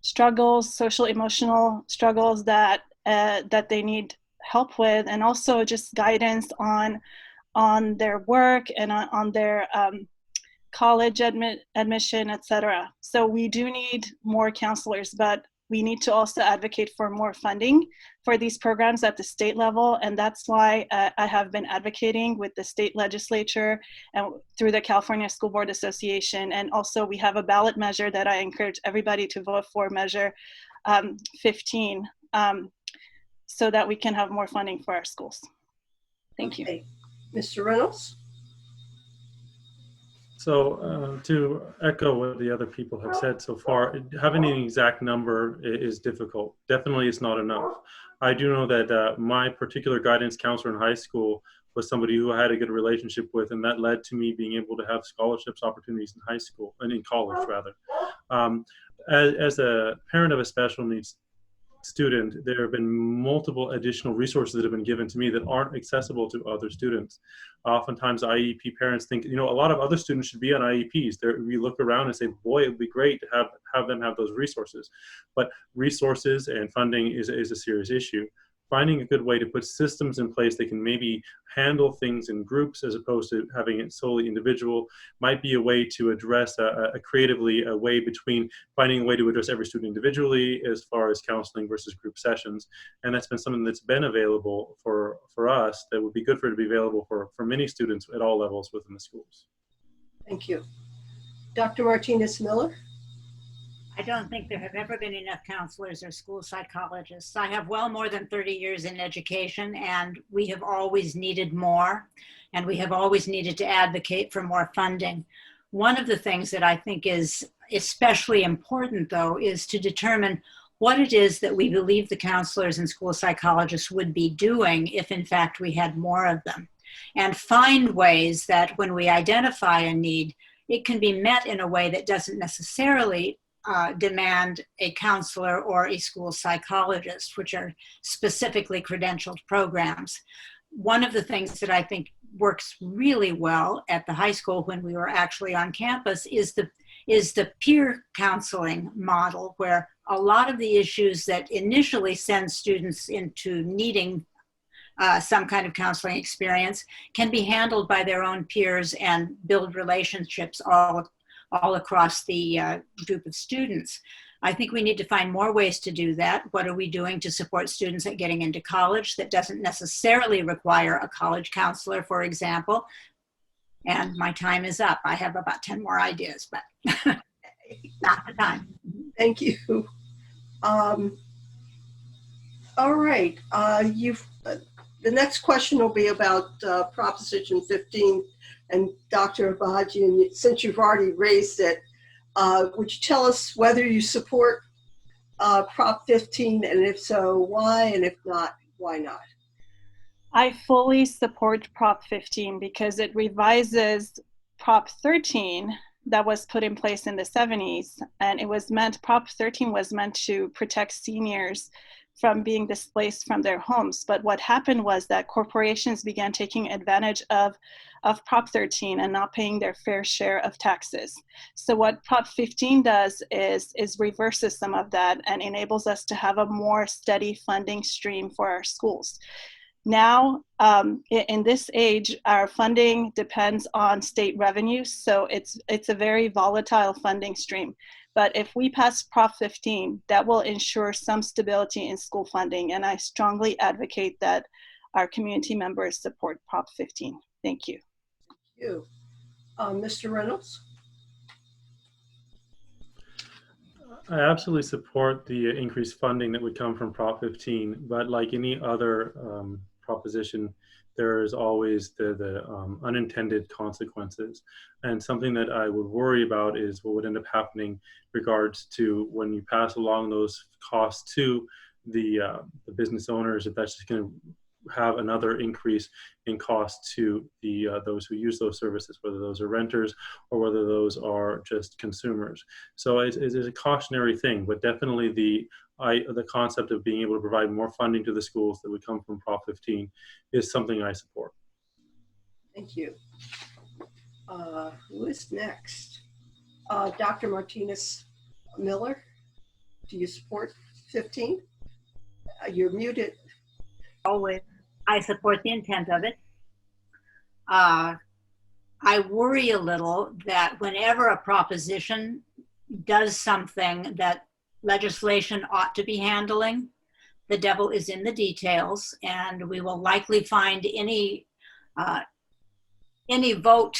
struggles, social, emotional struggles that they need help with, and also just guidance on their work and on their college admission, etc. So we do need more counselors, but we need to also advocate for more funding for these programs at the state level. And that's why I have been advocating with the state legislature and through the California School Board Association. And also we have a ballot measure that I encourage everybody to vote for, measure 15, so that we can have more funding for our schools. Thank you. Mr. Reynolds? So to echo what the other people have said so far, having an exact number is difficult. Definitely it's not enough. I do know that my particular guidance counselor in high school was somebody who I had a good relationship with, and that led to me being able to have scholarships opportunities in high school, and in college rather. As a parent of a special needs student, there have been multiple additional resources that have been given to me that aren't accessible to other students. Oftentimes IEP parents think, a lot of other students should be on IEPs. We look around and say, boy, it would be great to have them have those resources. But resources and funding is a serious issue. Finding a good way to put systems in place that can maybe handle things in groups as opposed to having it solely individual might be a way to address creatively a way between finding a way to address every student individually as far as counseling versus group sessions. And that's been something that's been available for us that would be good for it to be available for many students at all levels within the schools. Thank you. Dr. Martinez-Miller? I don't think there have ever been enough counselors or school psychologists. I have well more than 30 years in education, and we have always needed more, and we have always needed to advocate for more funding. One of the things that I think is especially important, though, is to determine what it is that we believe the counselors and school psychologists would be doing if, in fact, we had more of them, and find ways that when we identify a need, it can be met in a way that doesn't necessarily demand a counselor or a school psychologist, which are specifically credentialed programs. One of the things that I think works really well at the high school when we were actually on campus is the peer counseling model, where a lot of the issues that initially send students into needing some kind of counseling experience can be handled by their own peers and build relationships all all across the group of students. I think we need to find more ways to do that. What are we doing to support students at getting into college that doesn't necessarily require a college counselor, for example? And my time is up. I have about 10 more ideas, but not the time. Thank you. All right. The next question will be about Proposition 15. And Dr. Abajian, since you've already raised it, would you tell us whether you support Prop 15, and if so, why, and if not, why not? I fully support Prop 15 because it revises Prop 13 that was put in place in the 70s. And Prop 13 was meant to protect seniors from being displaced from their homes. But what happened was that corporations began taking advantage of Prop 13 and not paying their fair share of taxes. So what Prop 15 does is reverses some of that and enables us to have a more steady funding stream for our schools. Now, in this age, our funding depends on state revenues, so it's a very volatile funding stream. But if we pass Prop 15, that will ensure some stability in school funding, and I strongly advocate that our community members support Prop 15. Thank you. Thank you. Mr. Reynolds? I absolutely support the increased funding that would come from Prop 15, but like any other proposition, there is always the unintended consequences. And something that I would worry about is what would end up happening regards to when you pass along those costs to the business owners, if that's just going to have another increase in cost to the those who use those services, whether those are renters or whether those are just consumers. So it's a cautionary thing, but definitely the concept of being able to provide more funding to the schools that would come from Prop 15 is something I support. Thank you. Who is next? Dr. Martinez Miller, do you support 15? You're muted. Always. I support the intent of it. I worry a little that whenever a proposition does something that legislation ought to be handling, the devil is in the details, and we will likely find any vote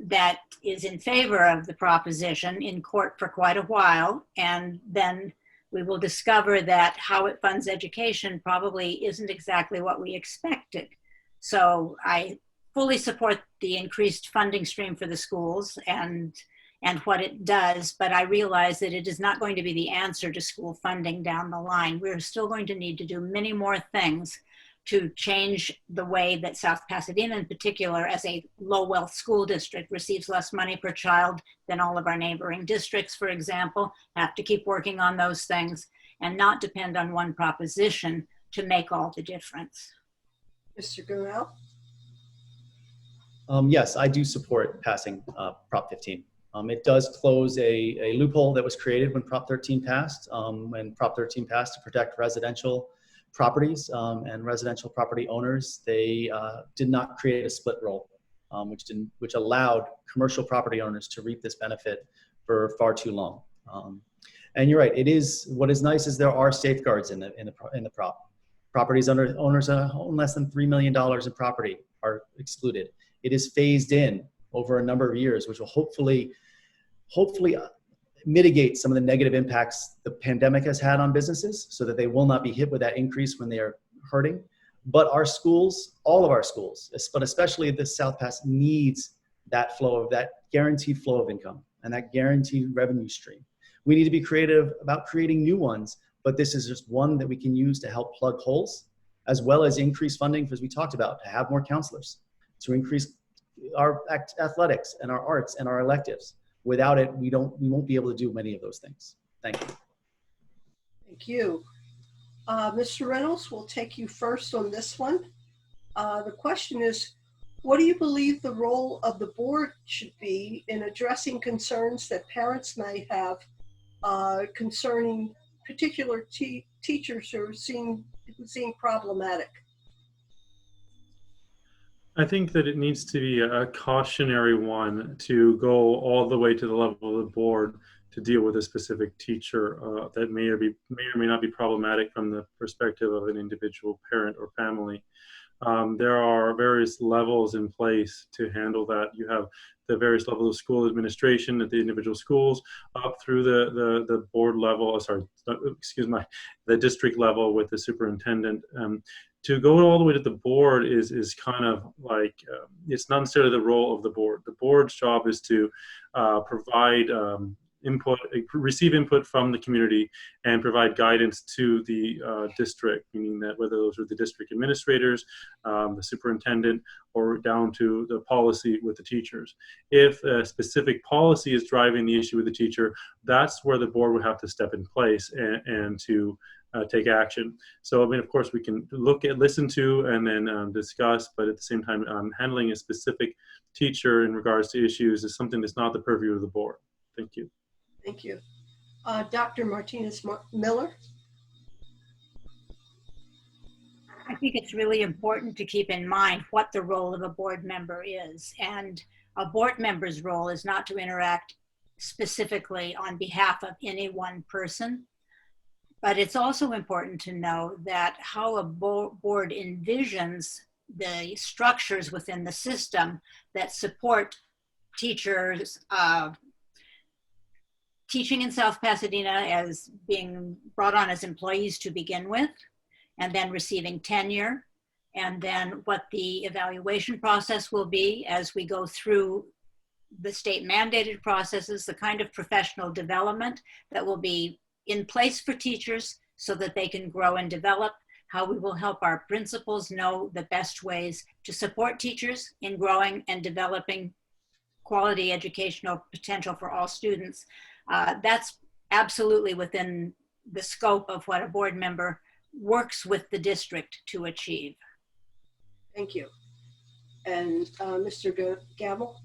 that is in favor of the proposition in court for quite a while, and then we will discover that how it funds education probably isn't exactly what we expected. So I fully support the increased funding stream for the schools and what it does, but I realize that it is not going to be the answer to school funding down the line. We're still going to need to do many more things to change the way that South Pasadena in particular, as a low wealth school district, receives less money per child than all of our neighboring districts, for example. Have to keep working on those things and not depend on one proposition to make all the difference. Mr. Gurel? Yes, I do support passing Prop 15. It does close a loophole that was created when Prop 13 passed. When Prop 13 passed to protect residential properties and residential property owners, they did not create a split roll, which allowed commercial property owners to reap this benefit for far too long. And you're right. It is, what is nice is there are safeguards in the prop. Properties owners own less than $3 million in property are excluded. It is phased in over a number of years, which will hopefully mitigate some of the negative impacts the pandemic has had on businesses so that they will not be hit with that increase when they are hurting. But our schools, all of our schools, but especially the South Pass, needs that guaranteed flow of income and that guaranteed revenue stream. We need to be creative about creating new ones, but this is just one that we can use to help plug holes, as well as increase funding, as we talked about, to have more counselors, to increase our athletics and our arts and our electives. Without it, we won't be able to do many of those things. Thank you. Thank you. Mr. Reynolds, we'll take you first on this one. The question is, what do you believe the role of the board should be in addressing concerns that parents may have concerning particular teachers who seem problematic? I think that it needs to be a cautionary one to go all the way to the level of the board to deal with a specific teacher that may or may not be problematic from the perspective of an individual parent or family. There are various levels in place to handle that. You have the various levels of school administration at the individual schools, up through the board level, the district level with the superintendent. To go all the way to the board is kind of like, it's not necessarily the role of the board. The board's job is to provide input, receive input from the community and provide guidance to the district, meaning that whether those are the district administrators, the superintendent, or down to the policy with the teachers. If a specific policy is driving the issue with the teacher, that's where the board would have to step in place and to take action. So, I mean, of course, we can listen to, and then discuss, but at the same time, handling a specific teacher in regards to issues is something that's not the purview of the board. Thank you. Thank you. Dr. Martinez-Miller? I think it's really important to keep in mind what the role of a board member is. And a board member's role is not to interact specifically on behalf of any one person. But it's also important to know that how a board envisions the structures within the system that support teachers teaching in South Pasadena as being brought on as employees to begin with, and then receiving tenure, and then what the evaluation process will be as we go through the state mandated processes, the kind of professional development that will be in place for teachers so that they can grow and develop, how we will help our principals know the best ways to support teachers in growing and developing quality educational potential for all students. That's absolutely within the scope of what a board member works with the district to achieve. Thank you. And Mr. Gavel?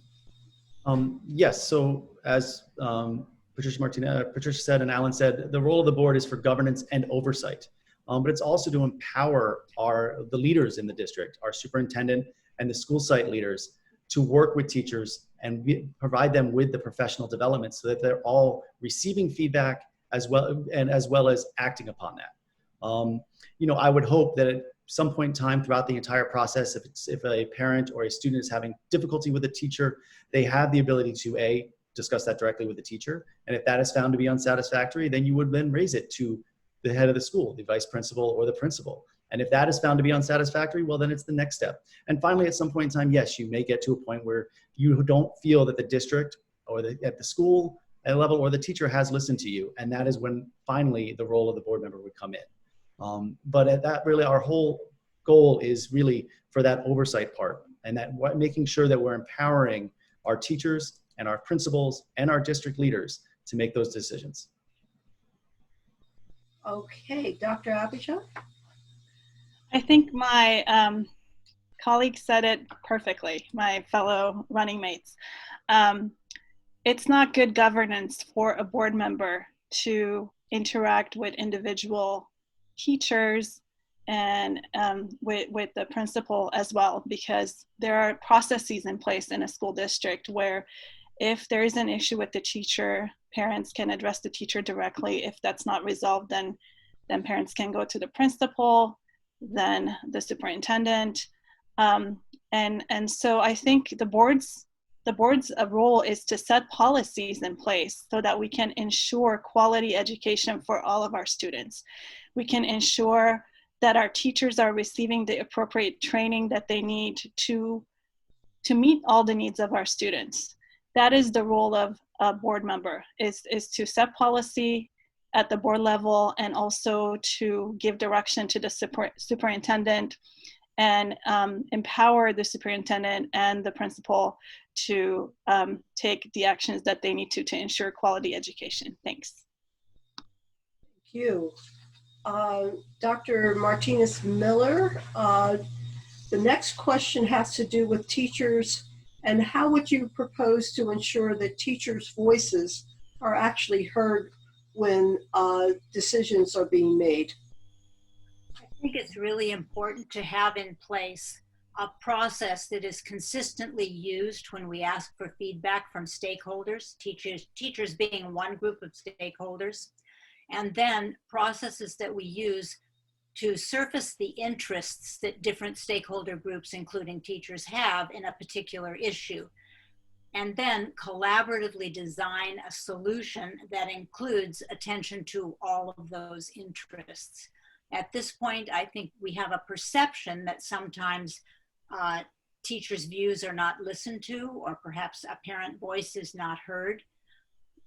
Yes, so as Patricia said and Alan said, the role of the board is for governance and oversight, but it's also to empower the leaders in the district, our superintendent and the school site leaders, to work with teachers and provide them with the professional development so that they're all receiving feedback as well as acting upon that. I would hope that at some point in time throughout the entire process, if a parent or a student is having difficulty with a teacher, they have the ability to discuss that directly with the teacher. And if that is found to be unsatisfactory, then you would then raise it to the head of the school, the vice principal or the principal. And if that is found to be unsatisfactory, well, then it's the next step. And finally, at some point in time, yes, you may get to a point where you don't feel that the district or at the school level or the teacher has listened to you. And that is when finally the role of the board member would come in. But at that, really, our whole goal is really for that oversight part, and that making sure that we're empowering our teachers and our principals and our district leaders to make those decisions. Okay, Dr. Abijah? I think my colleague said it perfectly, my fellow running mates. It's not good governance for a board member to interact with individual teachers and with the principal as well, because there are processes in place in a school district where if there is an issue with the teacher, parents can address the teacher directly. If that's not resolved, then parents can go to the principal, then the superintendent. And so I think the board's role is to set policies in place so that we can ensure quality education for all of our students. We can ensure that our teachers are receiving the appropriate training that they need to meet all the needs of our students. That is the role of a board member, is to set policy at the board level and also to give direction to the superintendent and empower the superintendent and the principal to take the actions that they need to ensure quality education. Thanks. Thank you. Dr. Martinez-Miller, the next question has to do with teachers, and how would you propose to ensure that teachers' voices are actually heard when decisions are being made? I think it's really important to have in place a process that is consistently used when we ask for feedback from stakeholders, teachers being one group of stakeholders, and then processes that we use to surface the interests that different stakeholder groups, including teachers, have in a particular issue, and then collaboratively design a solution that includes attention to all of those interests. At this point, I think we have a perception that sometimes teachers' views are not listened to, or perhaps a parent voice is not heard.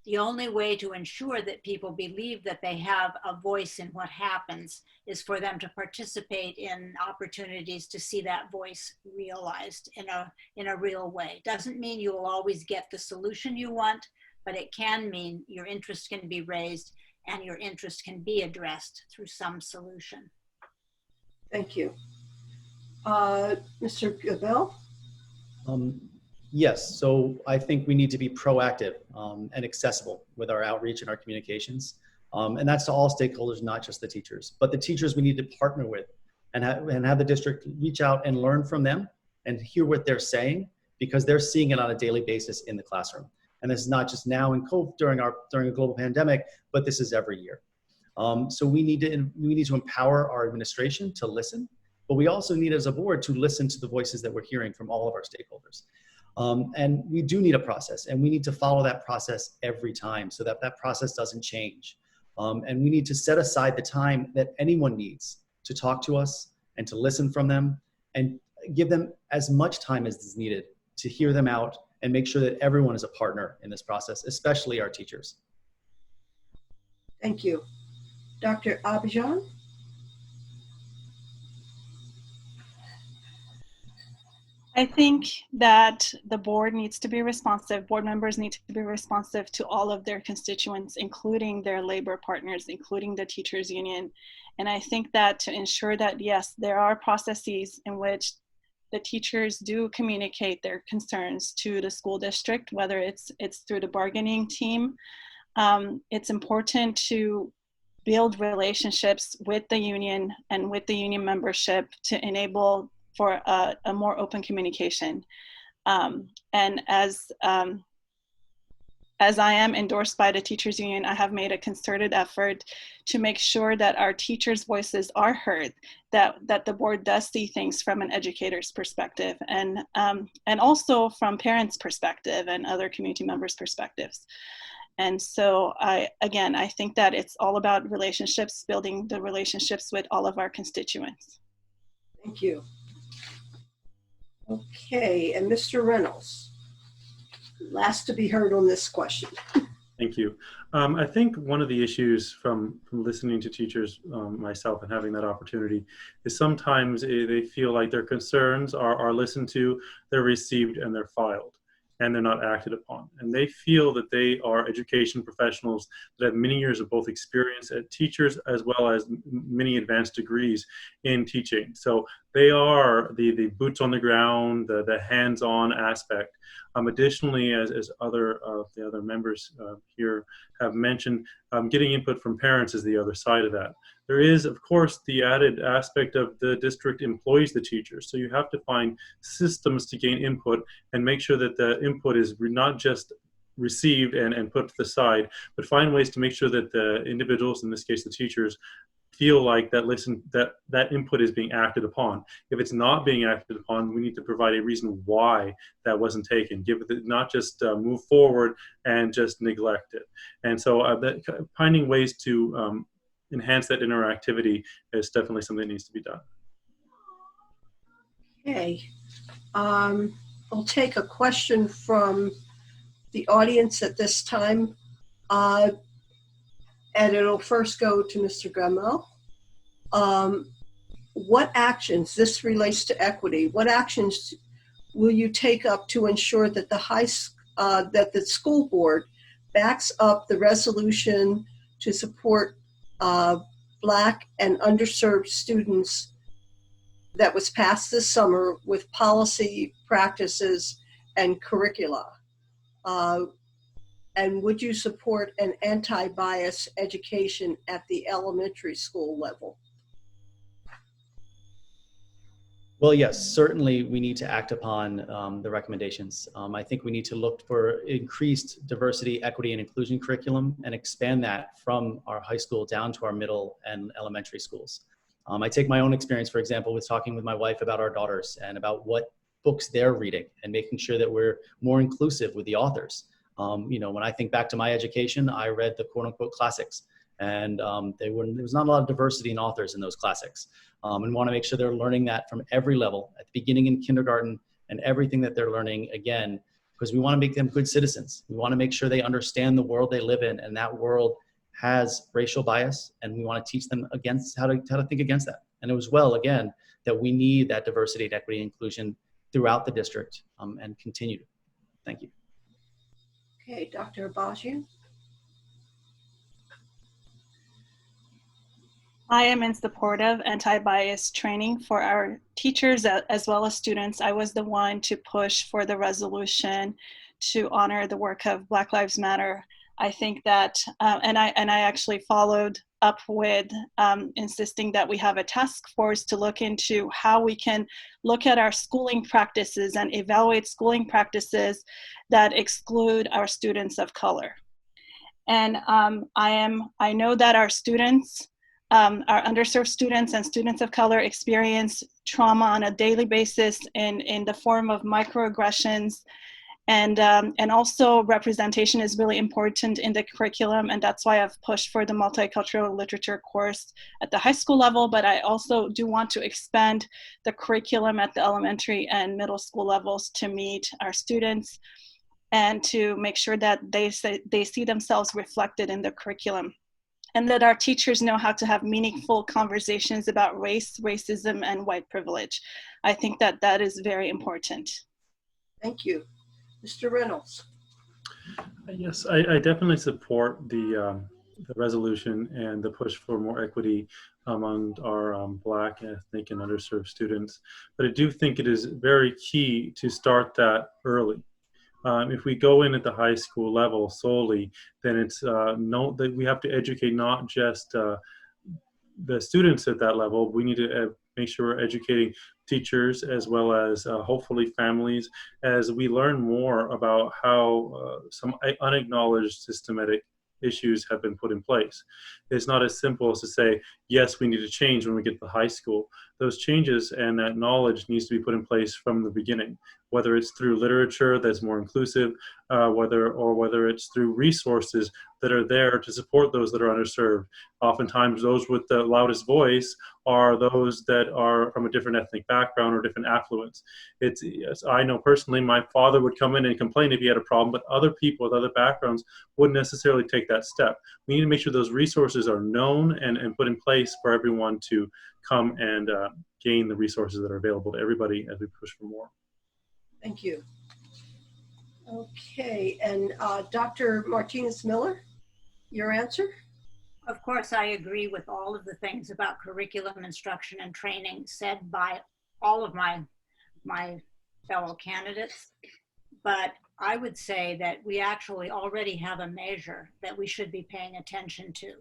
The only way to ensure that people believe that they have a voice in what happens is for them to participate in opportunities to see that voice realized in a real way. Doesn't mean you will always get the solution you want, but it can mean your interest can be raised and your interest can be addressed through some solution. Thank you. Mr. Gabel? Yes, so I think we need to be proactive and accessible with our outreach and our communications. And that's to all stakeholders, not just the teachers. But the teachers we need to partner with and have the district reach out and learn from them and hear what they're saying, because they're seeing it on a daily basis in the classroom. And this is not just now in COVID during a global pandemic, but this is every year. So we need to empower our administration to listen, but we also need as a board to listen to the voices that we're hearing from all of our stakeholders. And we do need a process, and we need to follow that process every time so that that process doesn't change. And we need to set aside the time that anyone needs to talk to us and to listen from them, and give them as much time as is needed to hear them out and make sure that everyone is a partner in this process, especially our teachers. Thank you. Dr. Abijan? I think that the board needs to be responsive. Board members need to be responsive to all of their constituents, including their labor partners, including the teachers union. And I think that to ensure that, yes, there are processes in which the teachers do communicate their concerns to the school district, whether it's through the bargaining team. It's important to build relationships with the union and with the union membership to enable for a more open communication. And as I am endorsed by the teachers union, I have made a concerted effort to make sure that our teachers' voices are heard, that the board does see things from an educator's perspective, and also from parents' perspective and other community members' perspectives. And so I think that it's all about relationships, building the relationships with all of our constituents. Thank you. Okay, and Mr. Reynolds, last to be heard on this question. Thank you. I think one of the issues from listening to teachers, myself, and having that opportunity, is sometimes they feel like their concerns are listened to, they're received, and they're filed, and they're not acted upon. And they feel that they are education professionals that have many years of both experience as teachers as well as many advanced degrees in teaching. So they are the boots on the ground, the hands-on aspect. Additionally, as other of the other members here have mentioned, getting input from parents is the other side of that. There is, of course, the added aspect of the district employs the teachers. So you have to find systems to gain input and make sure that the input is not just received and put to the side, but find ways to make sure that the individuals, in this case the teachers, feel like that input is being acted upon. If it's not being acted upon, we need to provide a reason why that wasn't taken. Give it, not just move forward and just neglect it. And so finding ways to enhance that interactivity is definitely something that needs to be done. Okay, I'll take a question from the audience at this time. And it'll first go to Mr. Gamel. What actions, this relates to equity, what actions will you take up to ensure that that the school board backs up the resolution to support Black and underserved students that was passed this summer with policy, practices, and curricula? And would you support an anti-bias education at the elementary school level? Well, yes, certainly we need to act upon the recommendations. I think we need to look for increased diversity, equity, and inclusion curriculum and expand that from our high school down to our middle and elementary schools. I take my own experience, for example, with talking with my wife about our daughters and about what books they're reading and making sure that we're more inclusive with the authors. When I think back to my education, I read the quote unquote classics, and there was not a lot of diversity in authors in those classics. And want to make sure they're learning that from every level, at the beginning in kindergarten and everything that they're learning, again, because we want to make them good citizens. We want to make sure they understand the world they live in, and that world has racial bias, and we want to teach them against how to think against that. And it was again, that we need that diversity, equity, and inclusion throughout the district and continue. Thank you. Okay, Dr. Abajian. I am in support of anti-bias training for our teachers as well as students. I was the one to push for the resolution to honor the work of Black Lives Matter. I think that, and I actually followed up with insisting that we have a task force to look into how we can look at our schooling practices and evaluate schooling practices that exclude our students of color. And I know that our students, our underserved students and students of color experience trauma on a daily basis in the form of microaggressions. And also representation is really important in the curriculum, and that's why I've pushed for the multicultural literature course at the high school level, but I also do want to expand the curriculum at the elementary and middle school levels to meet our students and to make sure that they see themselves reflected in the curriculum, and that our teachers know how to have meaningful conversations about race, racism, and white privilege. I think that that is very important. Thank you. Mr. Reynolds. Yes, I definitely support the resolution and the push for more equity among our Black, ethnic, and underserved students. But I do think it is very key to start that early. If we go in at the high school level solely, then it's that we have to educate not just the students at that level. We need to make sure we're educating teachers as well as hopefully families as we learn more about how some unacknowledged systematic issues have been put in place. It's not as simple as to say, yes, we need to change when we get to high school. Those changes and that knowledge needs to be put in place from the beginning, whether it's through literature that's more inclusive, whether it's through resources that are there to support those that are underserved. Oftentimes those with the loudest voice are those that are from a different ethnic background or different affluence. I know personally, my father would come in and complain if he had a problem, but other people with other backgrounds wouldn't necessarily take that step. We need to make sure those resources are known and put in place for everyone to come and gain the resources that are available to everybody as we push for more. Thank you. Okay, and Dr. Martinez-Miller, your answer? Of course, I agree with all of the things about curriculum instruction and training said by all of my fellow candidates. But I would say that we actually already have a measure that we should be paying attention to.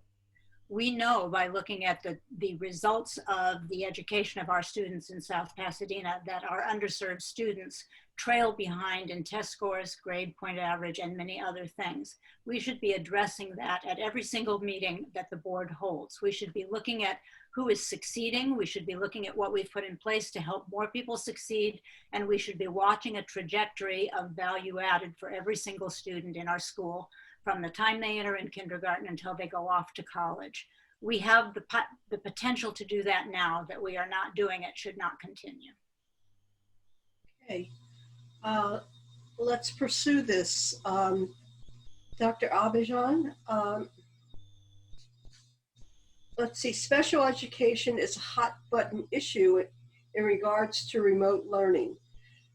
We know by looking at the results of the education of our students in South Pasadena that our underserved students trail behind in test scores, grade point average, and many other things. We should be addressing that at every single meeting that the board holds. We should be looking at who is succeeding. We should be looking at what we've put in place to help more people succeed. And we should be watching a trajectory of value added for every single student in our school from the time they enter in kindergarten until they go off to college. We have the potential to do that now. That we are not doing it should not continue. Okay, let's pursue this. Dr. Abajian, let's see, special education is a hot button issue in regards to remote learning.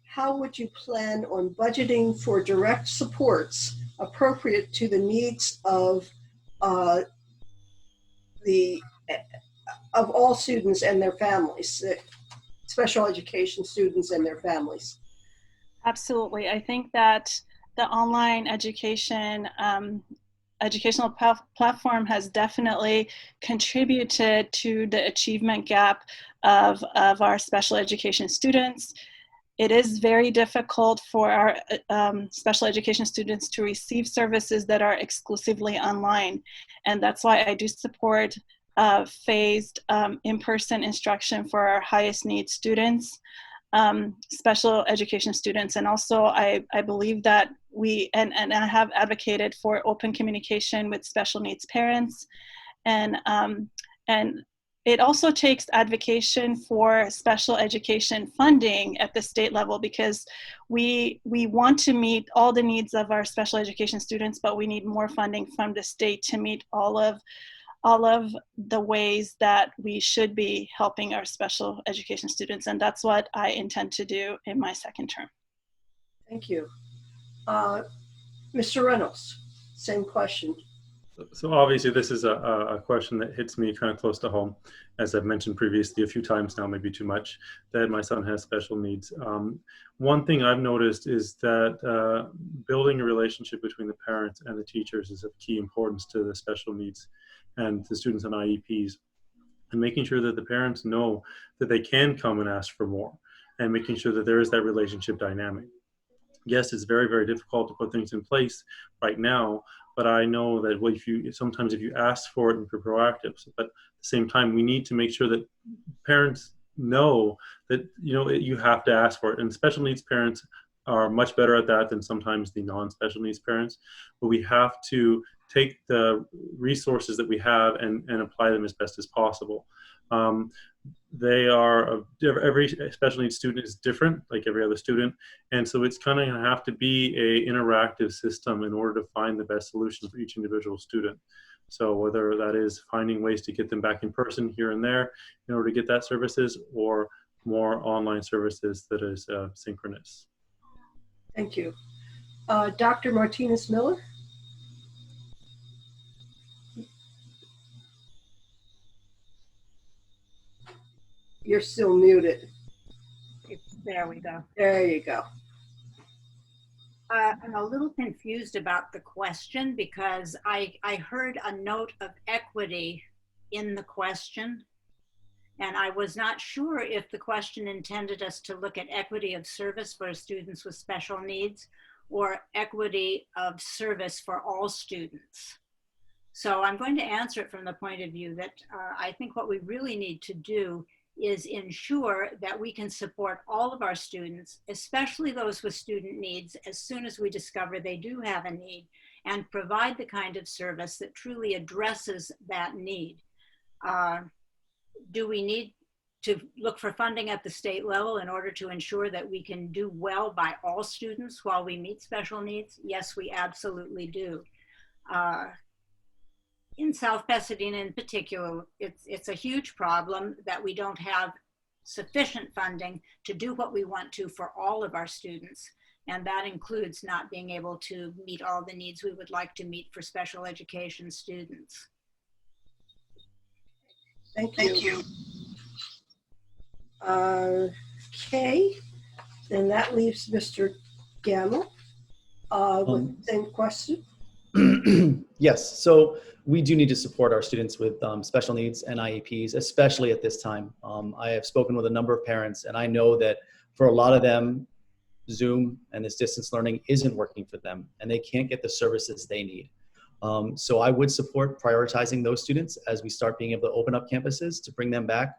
How would you plan on budgeting for direct supports appropriate to the needs of all students and their families, special education students and their families? Absolutely. I think that the online education educational platform has definitely contributed to the achievement gap of our special education students. It is very difficult for our special education students to receive services that are exclusively online. And that's why I do support phased in-person instruction for our highest need students, special education students. And also I believe that and I have advocated for open communication with special needs parents. And it also takes advocacy for special education funding at the state level, because we want to meet all the needs of our special education students, but we need more funding from the state to meet all of the ways that we should be helping our special education students. And that's what I intend to do in my second term. Thank you. Mr. Reynolds, same question. So obviously this is a question that hits me kind of close to home. As I've mentioned previously a few times now, maybe too much, that my son has special needs. One thing I've noticed is that building a relationship between the parents and the teachers is of key importance to the special needs and the students on IEPs, and making sure that the parents know that they can come and ask for more, and making sure that there is that relationship dynamic. Yes, it's very, very difficult to put things in place right now, but I know that sometimes if you ask for it and you're proactive, but at the same time, we need to make sure that parents know that you have to ask for it. And special needs parents are much better at that than sometimes the non-special needs parents. But we have to take the resources that we have and apply them as best as possible. Every special needs student is different, like every other student, and so it's kind of going to have to be an interactive system in order to find the best solution for each individual student. So whether that is finding ways to get them back in person here and there in order to get that services, or more online services that is synchronous. Thank you. Dr. Martinez-Miller? You're still muted. There we go. There you go. I'm a little confused about the question, because I heard a note of equity in the question, and I was not sure if the question intended us to look at equity of service for students with special needs or equity of service for all students. So I'm going to answer it from the point of view that I think what we really need to do is ensure that we can support all of our students, especially those with student needs, as soon as we discover they do have a need, and provide the kind of service that truly addresses that need. Do we need to look for funding at the state level in order to ensure that we can do well by all students while we meet special needs? Yes, we absolutely do. In South Pasadena in particular, it's a huge problem that we don't have sufficient funding to do what we want to for all of our students. And that includes not being able to meet all the needs we would like to meet for special education students. Thank you. Okay, then that leaves Mr. Gamble with the same question. Yes, so we do need to support our students with special needs and IEPs, especially at this time. I have spoken with a number of parents, and I know that for a lot of them, Zoom and this distance learning isn't working for them, and they can't get the services they need. So I would support prioritizing those students as we start being able to open up campuses to bring them back.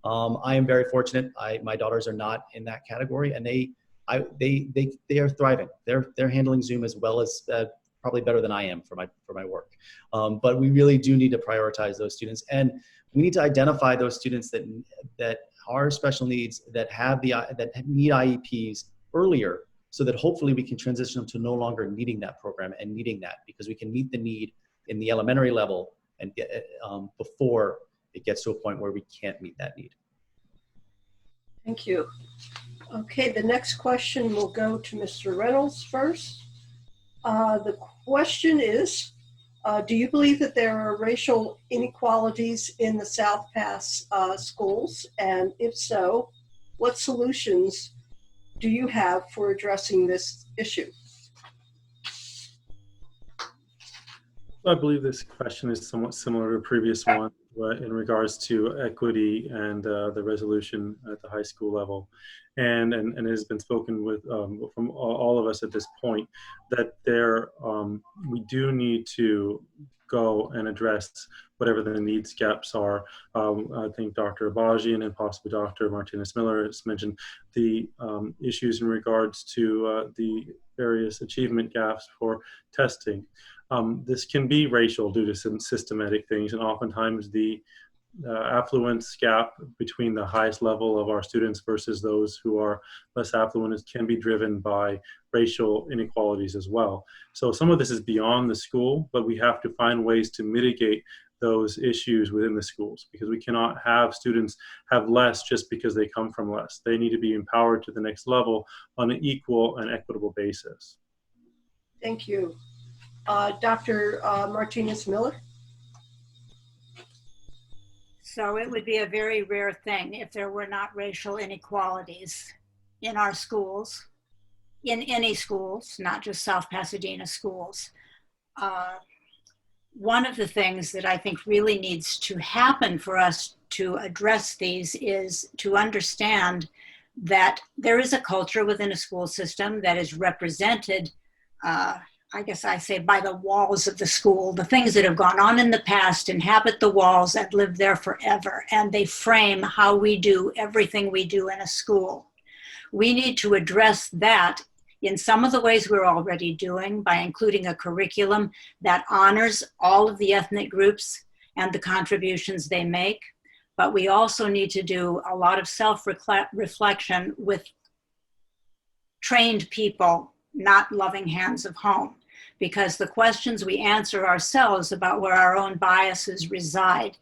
I am very fortunate. My daughters are not in that category, and they are thriving. They're handling Zoom as well as probably better than I am for my work. But we really do need to prioritize those students, and we need to identify those students that are special needs, that need IEPs earlier, so that hopefully we can transition them to no longer needing that program and needing that, because we can meet the need in the elementary level and get before it gets to a point where we can't meet that need. Thank you. Okay, the next question will go to Mr. Reynolds first. The question is, do you believe that there are racial inequalities in the South Pass schools? And if so, what solutions do you have for addressing this issue? I believe this question is somewhat similar to a previous one in regards to equity and the resolution at the high school level. And it has been spoken with from all of us at this point that we do need to go and address whatever the needs gaps are. I think Dr. Abajian and possibly Dr. Martinez Miller has mentioned the issues in regards to the various achievement gaps for testing. This can be racial due to some systematic things, and oftentimes the affluence gap between the highest level of our students versus those who are less affluent can be driven by racial inequalities as well. So some of this is beyond the school, but we have to find ways to mitigate those issues within the schools, because we cannot have students have less just because they come from less. They need to be empowered to the next level on an equal and equitable basis. Thank you. Dr. Martinez Miller? So it would be a very rare thing if there were not racial inequalities in our schools, in any schools, not just South Pasadena schools. One of the things that I think really needs to happen for us to address these is to understand that there is a culture within a school system that is represented, I guess I say, by the walls of the school. The things that have gone on in the past inhabit the walls and live there forever, and they frame how we do everything we do in a school. We need to address that in some of the ways we're already doing by including a curriculum that honors all of the ethnic groups and the contributions they make. But we also need to do a lot of self-reflection with trained people, not loving hands of home, because the questions we answer ourselves about where our own biases reside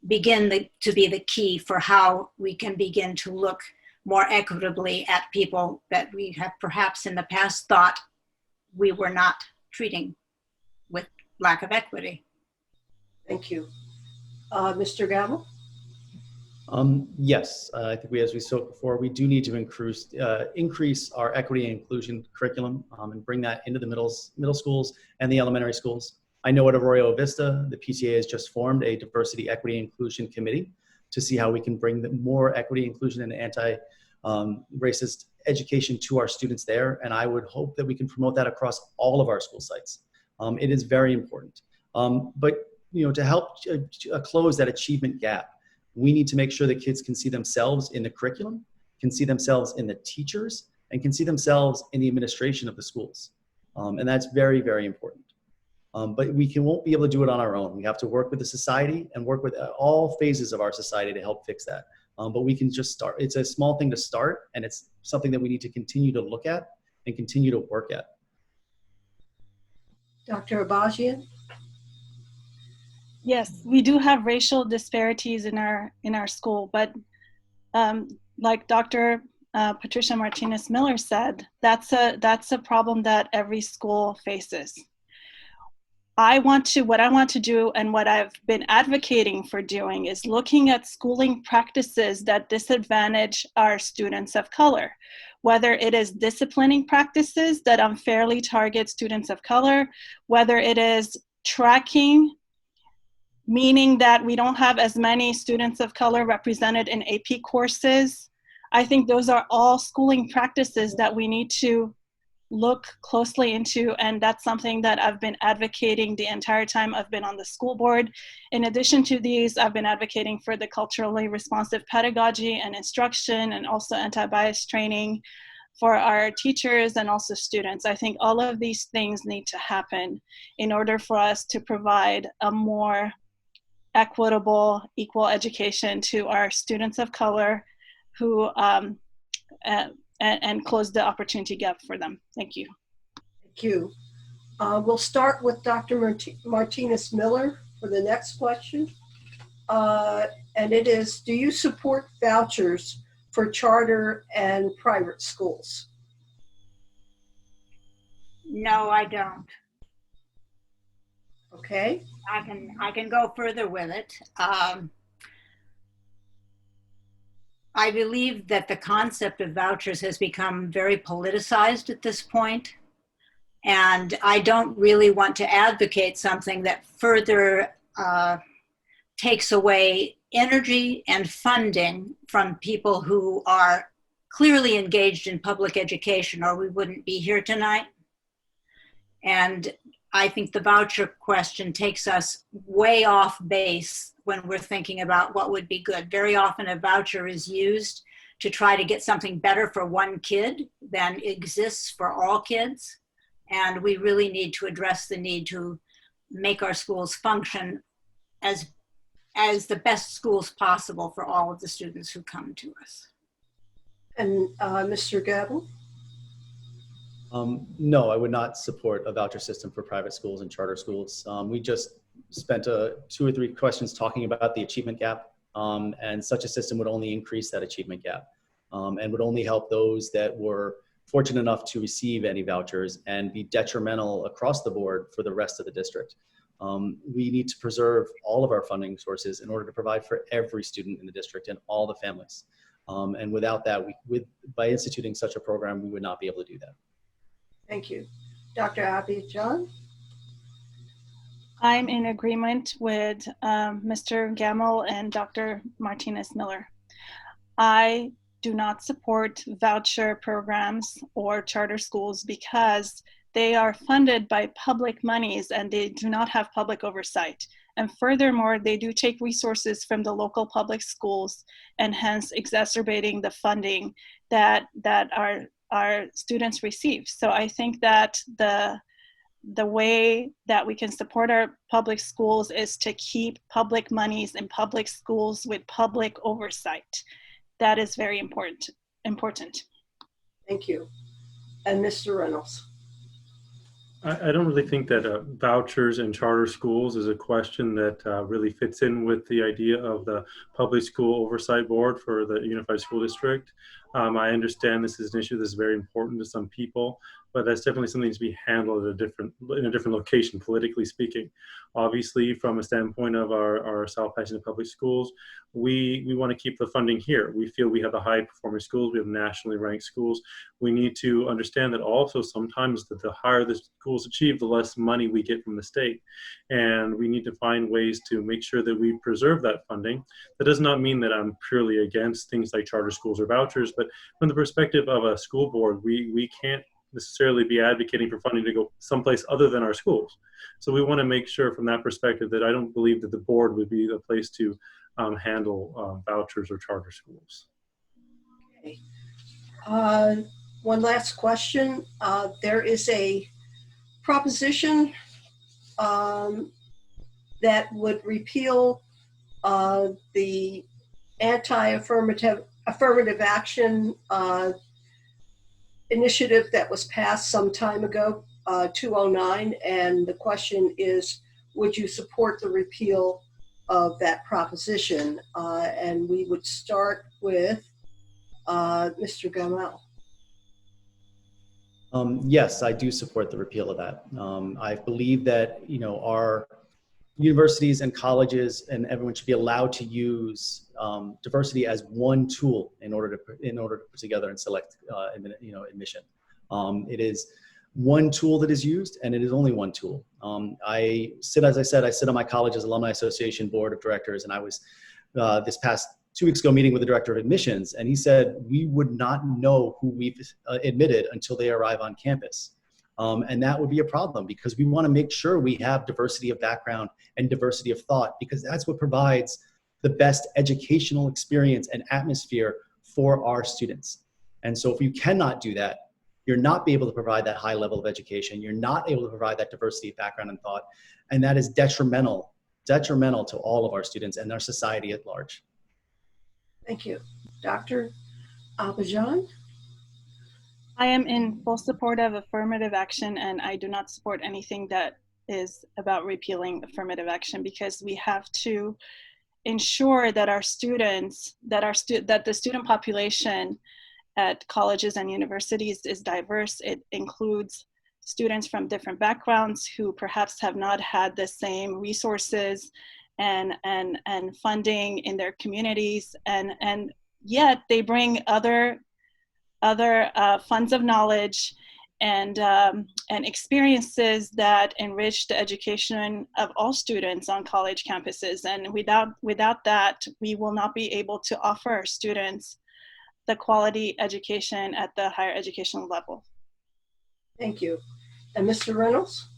begin to be the key for how we can begin to look more equitably at people that we have perhaps in the past thought we were not treating with lack of equity. Thank you. Mr. Gavel? Yes, I think as we spoke before, we do need to increase our equity and inclusion curriculum and bring that into the middle schools and the elementary schools. I know at Arroyo Vista, the PTA has just formed a diversity, equity, and inclusion committee to see how we can bring more equity, inclusion, and anti-racist education to our students there. And I would hope that we can promote that across all of our school sites. It is very important. But to help close that achievement gap, we need to make sure that kids can see themselves in the curriculum, can see themselves in the teachers, and can see themselves in the administration of the schools. And that's very, very important. But we won't be able to do it on our own. We have to work with the society and work with all phases of our society to help fix that. But we can just start. It's a small thing to start, and it's something that we need to continue to look at and continue to work at. Dr. Abajian? Yes, we do have racial disparities in our school, but like Dr. Patricia Martinez Miller said, that's a problem that every school faces. What I want to do and what I've been advocating for doing is looking at schooling practices that disadvantage our students of color, whether it is disciplining practices that unfairly target students of color, whether it is tracking, meaning that we don't have as many students of color represented in AP courses. I think those are all schooling practices that we need to look closely into, and that's something that I've been advocating the entire time I've been on the school board. In addition to these, I've been advocating for the culturally responsive pedagogy and instruction, and also anti-bias training for our teachers and also students. I think all of these things need to happen in order for us to provide a more equitable, equal education to our students of color who and close the opportunity gap for them. Thank you. Thank you. We'll start with Dr. Martinez Miller for the next question. And it is, do you support vouchers for charter and private schools? No, I don't. Okay. I can go further with it. I believe that the concept of vouchers has become very politicized at this point, And I don't really want to advocate something that further takes away energy and funding from people who are clearly engaged in public education, or we wouldn't be here tonight. And I think the voucher question takes us way off base when we're thinking about what would be good. Very often a voucher is used to try to get something better for one kid than exists for all kids. And we really need to address the need to make our schools function as the best schools possible for all of the students who come to us. And Mr. Gabel? No, I would not support a voucher system for private schools and charter schools. We just spent 2 or 3 questions talking about the achievement gap, and such a system would only increase that achievement gap, and would only help those that were fortunate enough to receive any vouchers and be detrimental across the board for the rest of the district. We need to preserve all of our funding sources in order to provide for every student in the district and all the families. And without that, by instituting such a program, we would not be able to do that. Thank you. Dr. Abby-John? I'm in agreement with Mr. Gamble and Dr. Martinez-Miller. I do not support voucher programs or charter schools because they are funded by public monies and they do not have public oversight. And furthermore, they do take resources from the local public schools and hence exacerbating the funding that our students receive. So I think that the way that we can support our public schools is to keep public monies in public schools with public oversight. That is very important. Thank you. And Mr. Reynolds? I don't really think that vouchers and charter schools is a question that really fits in with the idea of the Public School Oversight Board for the Unified School District. I understand this is an issue that's very important to some people, but that's definitely something to be handled at in a different location, politically speaking. Obviously, from a standpoint of our South Pasadena public schools, we want to keep the funding here. We feel we have the high performing schools, we have nationally ranked schools. We need to understand that also sometimes that the higher the schools achieve, the less money we get from the state. And we need to find ways to make sure that we preserve that funding. That does not mean that I'm purely against things like charter schools or vouchers, but from the perspective of a school board, we can't necessarily be advocating for funding to go someplace other than our schools. So we want to make sure from that perspective that I don't believe that the board would be the place to handle vouchers or charter schools. Okay. One last question. There is a proposition that would repeal the anti-affirmative action initiative that was passed some time ago, 209, and the question is, would you support the repeal of that proposition? And we would start with Mr. Gamel. Yes, I do support the repeal of that. I believe that our universities and colleges and everyone should be allowed to use diversity as one tool in order to put together and select admission. It is one tool that is used, and it is only one tool. As I said, I sit on my college's Alumni Association Board of Directors, and I was this past 2 weeks ago meeting with the Director of Admissions, and he said we would not know who we've admitted until they arrive on campus. And that would be a problem because we want to make sure we have diversity of background and diversity of thought, because that's what provides the best educational experience and atmosphere for our students. And so if you cannot do that, you're not be able to provide that high level of education. You're not able to provide that diversity of background and thought. And that is detrimental to all of our students and our society at large. Thank you. Dr. Abby-John? I am in full support of affirmative action, and I do not support anything that is about repealing affirmative action, because we have to ensure that our students, that the student population at colleges and universities is diverse. It includes students from different backgrounds who perhaps have not had the same resources and funding in their communities, and yet they bring other funds of knowledge and experiences that enrich the education of all students on college campuses. And without that, we will not be able to offer our students the quality education at the higher educational level. Thank you. And Mr. Reynolds?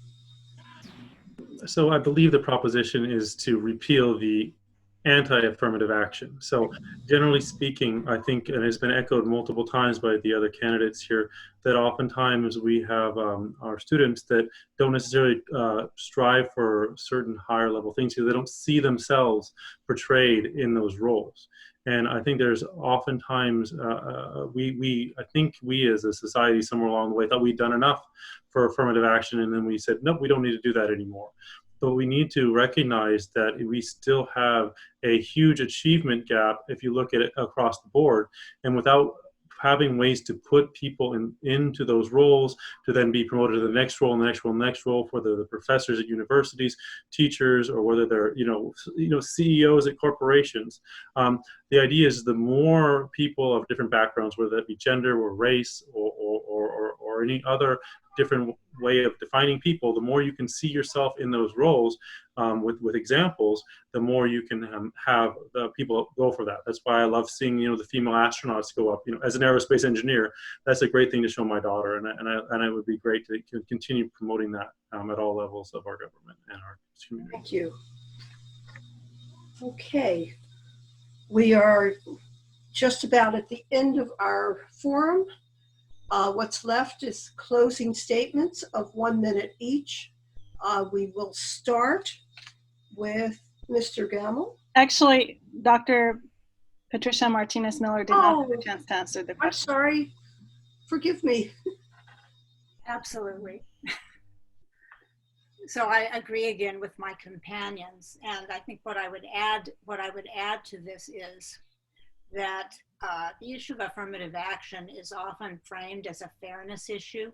So I believe the proposition is to repeal the anti-affirmative action. So generally speaking, I think, and it's been echoed multiple times by the other candidates here, that oftentimes we have our students that don't necessarily strive for certain higher level things because they don't see themselves portrayed in those roles. And I think there's oftentimes, I think we as a society somewhere along the way thought we'd done enough for affirmative action, and then we said, nope, we don't need to do that anymore. But we need to recognize that we still have a huge achievement gap if you look at it across the board. And without having ways to put people into those roles to then be promoted to the next role and the next role and the next role, for the professors at universities, teachers, or whether they're CEOs at corporations. The idea is the more people of different backgrounds, whether that be gender or race or any other different way of defining people, the more you can see yourself in those roles with examples, the more you can have the people go for that. That's why I love seeing the female astronauts go up. As an aerospace engineer, that's a great thing to show my daughter, and it would be great to continue promoting that at all levels of our government and our community. Thank you. Okay, we are just about at the end of our forum. What's left is closing statements of 1 minute each. We will start with Mr. Gamble. Actually, Dr. Patricia Martinez-Miller did not have a chance to answer the I'm question. sorry. Forgive me. Absolutely. So I agree again with my companions, and I think what I would add to this is that the issue of affirmative action is often framed as a fairness issue.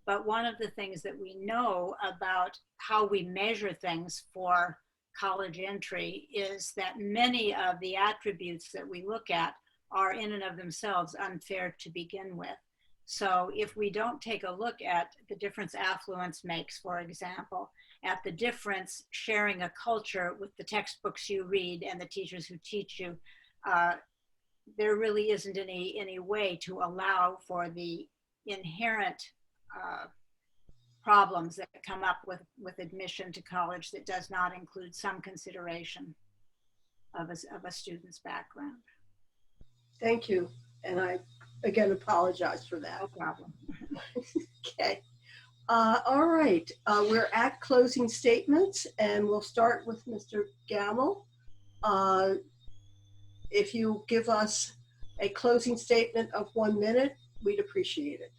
But one of the things that we know about how we measure things for college entry is that many of the attributes that we look at are in and of themselves unfair to begin with. So if we don't take a look at the difference affluence makes, for example, at the difference sharing a culture with the textbooks you read and the teachers who teach you, there really isn't any way to allow for the inherent problems that come up with admission to college that does not include some consideration of a student's background. Thank you. And I, again, apologize for that. No problem. Okay. All right. We're at closing statements, and we'll start with Mr. Gamble. If you give us a closing statement of 1 minute, we'd appreciate it.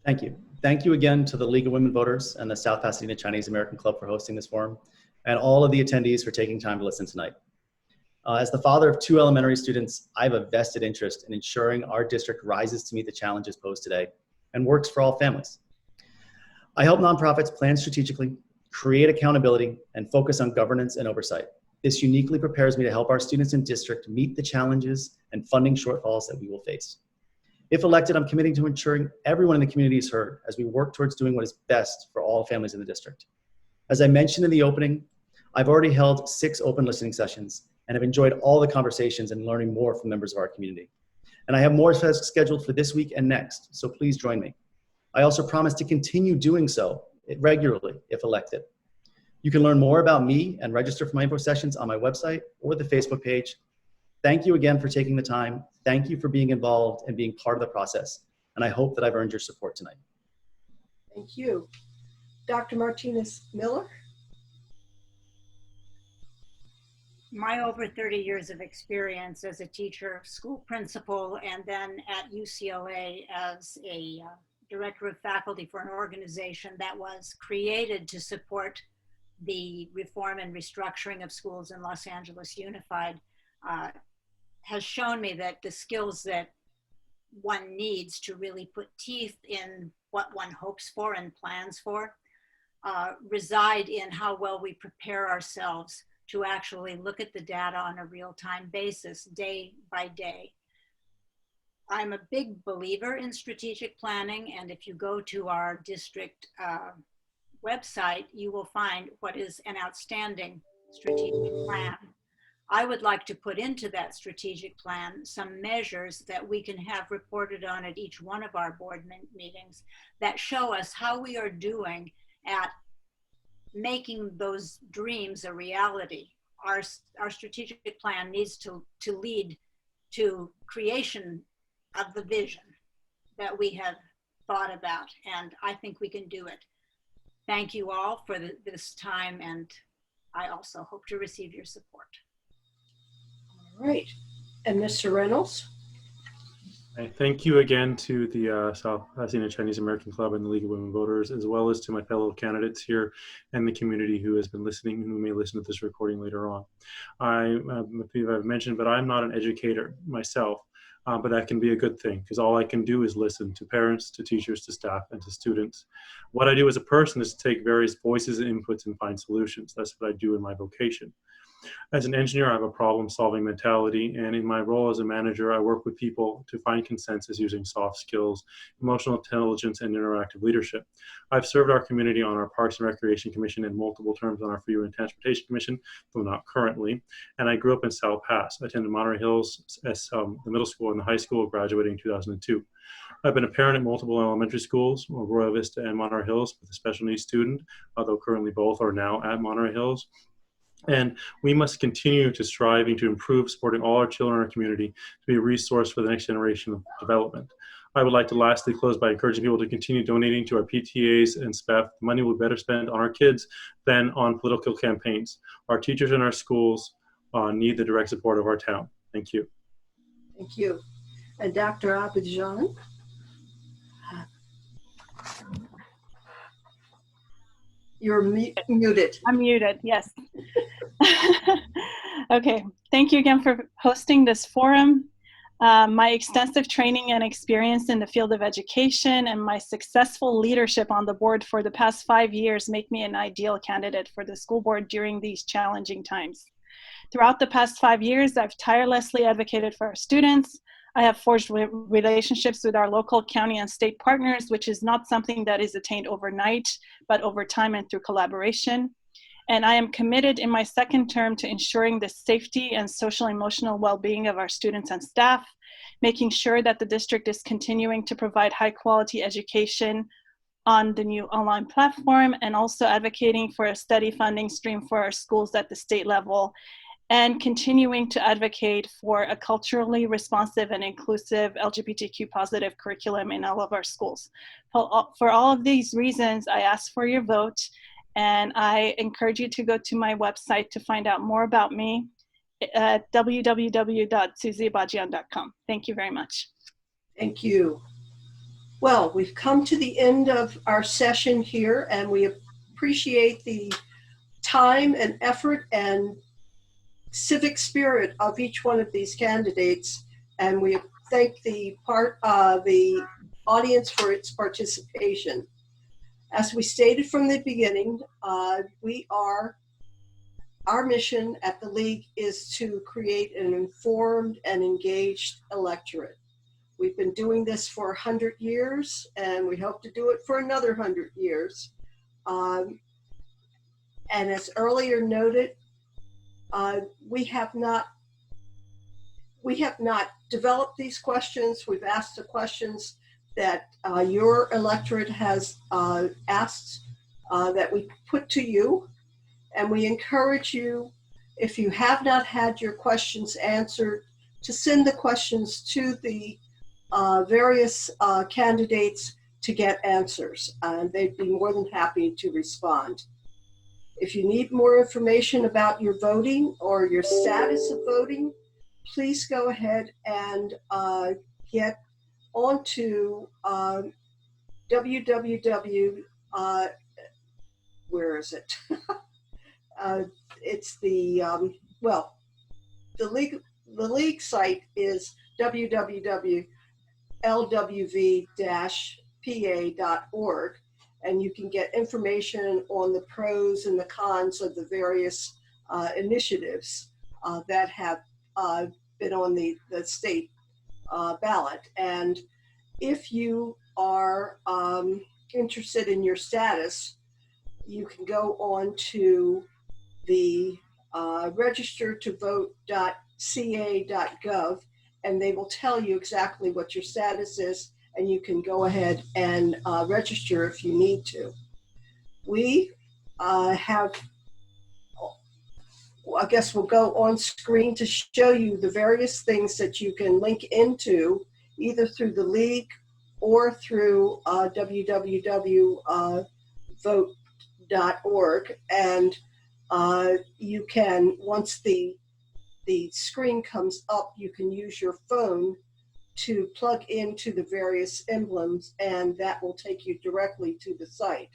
Thank you. Thank you again to the League of Women Voters and the South Pasadena Chinese American Club for hosting this forum, and all of the attendees for taking time to listen tonight. As the father of 2 elementary students, I have a vested interest in ensuring our district rises to meet the challenges posed today and works for all families. I help nonprofits plan strategically, create accountability, and focus on governance and oversight. This uniquely prepares me to help our students in district meet the challenges and funding shortfalls that we will face. If elected, I'm committing to ensuring everyone in the community is heard as we work towards doing what is best for all families in the district. As I mentioned in the opening, I've already held 6 open listening sessions and have enjoyed all the conversations and learning more from members of our community. And I have more scheduled for this week and next, so please join me. I also promise to continue doing so regularly if elected. You can learn more about me and register for my info sessions on my website or the Facebook page. Thank you again for taking the time. Thank you for being involved and being part of the process. And I hope that I've earned your support tonight. Thank you. Dr. Martinez-Miller. My over 30 years of experience as a teacher, school principal, and then at UCLA as a director of faculty for an organization that was created to support the reform and restructuring of schools in Los Angeles Unified, has shown me that the skills that one needs to really put teeth in what one hopes for and plans for reside in how well we prepare ourselves to actually look at the data on a real-time basis, day by day. I'm a big believer in strategic planning, and if you go to our district website, you will find what is an outstanding strategic plan. I would like to put into that strategic plan some measures that we can have reported on at each one of our board meetings that show us how we are doing at making those dreams a reality. Our strategic plan needs to lead to creation of the vision that we have thought about, and I think we can do it. Thank you all for this time, and I also hope to receive your support. All right. And Mr. Reynolds? Thank you again to the South Pasadena Chinese American Club and the League of Women Voters, as well as to my fellow candidates here and the community who has been listening and who may listen to this recording later on. I believe I've mentioned, but I'm not an educator myself, but that can be a good thing because all I can do is listen to parents, to teachers, to staff, and to students. What I do as a person is to take various voices and inputs and find solutions. That's what I do in my vocation. As an engineer, I have a problem-solving mentality, and in my role as a manager, I work with people to find consensus using soft skills, emotional intelligence, and interactive leadership. I've served our community on our Parks and Recreation Commission and multiple terms on our Freeway and Transportation Commission, though not currently, and I grew up in South Pass. I attended Monterey Hills as the middle school and the high school, graduating in 2002. I've been a parent at multiple elementary schools, Royal Vista and Monterey Hills, with a special needs student, although currently both are now at Monterey Hills. And we must continue to striving to improve supporting all our children in our community to be a resource for the next generation of development. I would like to lastly close by encouraging people to continue donating to our PTAs and SPEF. The money will be better spent on our kids than on political campaigns. Our teachers in our schools need the direct support of our town. Thank you. Thank you. And Dr. Abidjan? You're muted. I'm muted, yes. Okay, thank you again for hosting this forum. My extensive training and experience in the field of education and my successful leadership on the board for the past 5 years make me an ideal candidate for the school board during these challenging times. Throughout the past 5 years, I've tirelessly advocated for our students. I have forged relationships with our local county and state partners, which is not something that is attained overnight, but over time and through collaboration. And I am committed in my second term to ensuring the safety and social emotional well-being of our students and staff, making sure that the district is continuing to provide high quality education on the new online platform, and also advocating for a steady funding stream for our schools at the state level, and continuing to advocate for a culturally responsive and inclusive LGBTQ positive curriculum in all of our schools. For all of these reasons, I ask for your vote, and I encourage you to go to my website to find out more about me at www.susiebajian.com. Thank you very much. Thank you. Well, we've come to the end of our session here, and we appreciate the time and effort and civic spirit of each one of these candidates, and we thank the audience for its participation. As we stated from the beginning, our mission at the League is to create an informed and engaged electorate. We've been doing this for 100 years, and we hope to do it for another 100 years. And as earlier noted, we have not developed these questions. We've asked the questions that your electorate has asked that we put to you, and we encourage you, if you have not had your questions answered, to send the questions to the various candidates to get answers, and they'd be more than happy to respond. If you need more information about your voting or your status of voting, please go ahead and get onto www. Where is it? It's the the league site is www.lwv-pa.org, and you can get information on the pros and the cons of the various initiatives that have been on the state ballot. And if you are interested in your status, you can go on to the registertovote.ca.gov, and they will tell you exactly what your status is, and you can go ahead and register if you need to. We have, I guess we'll go on screen to show you the various things that you can link into, either through the league or through www.vote.org. And you can, once the screen comes up, you can use your phone to plug into the various emblems, and that will take you directly to the site.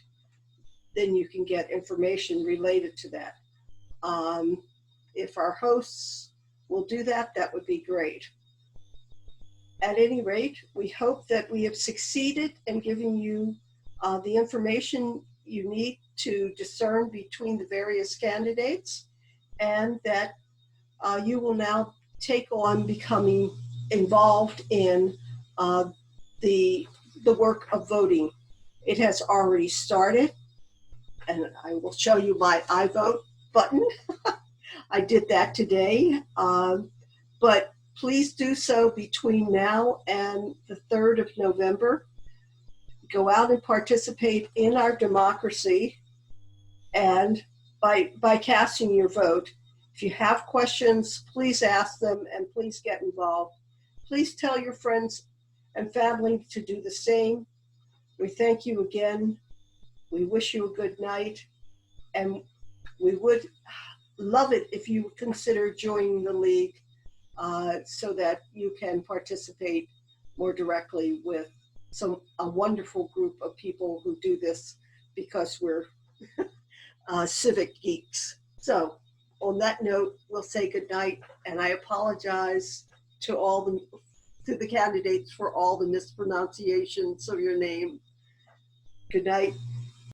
Then you can get information related to that. If our hosts will do that, that would be great. At any rate, we hope that we have succeeded in giving you the information you need to discern between the various candidates, and that you will now take on becoming involved in the work of voting. It has already started, and I will show you my I vote button. I did that today, but please do so between now and the 3rd of November. Go out and participate in our democracy, and by casting your vote. If you have questions, please ask them and please get involved. Please tell your friends and family to do the same. We thank you again. We wish you a good night, and we would love it if you consider joining the league so that you can participate more directly with a wonderful group of people who do this because we're civic geeks. So on that note, we'll say good night, and I apologize to the candidates for all the mispronunciations of your name. Good night.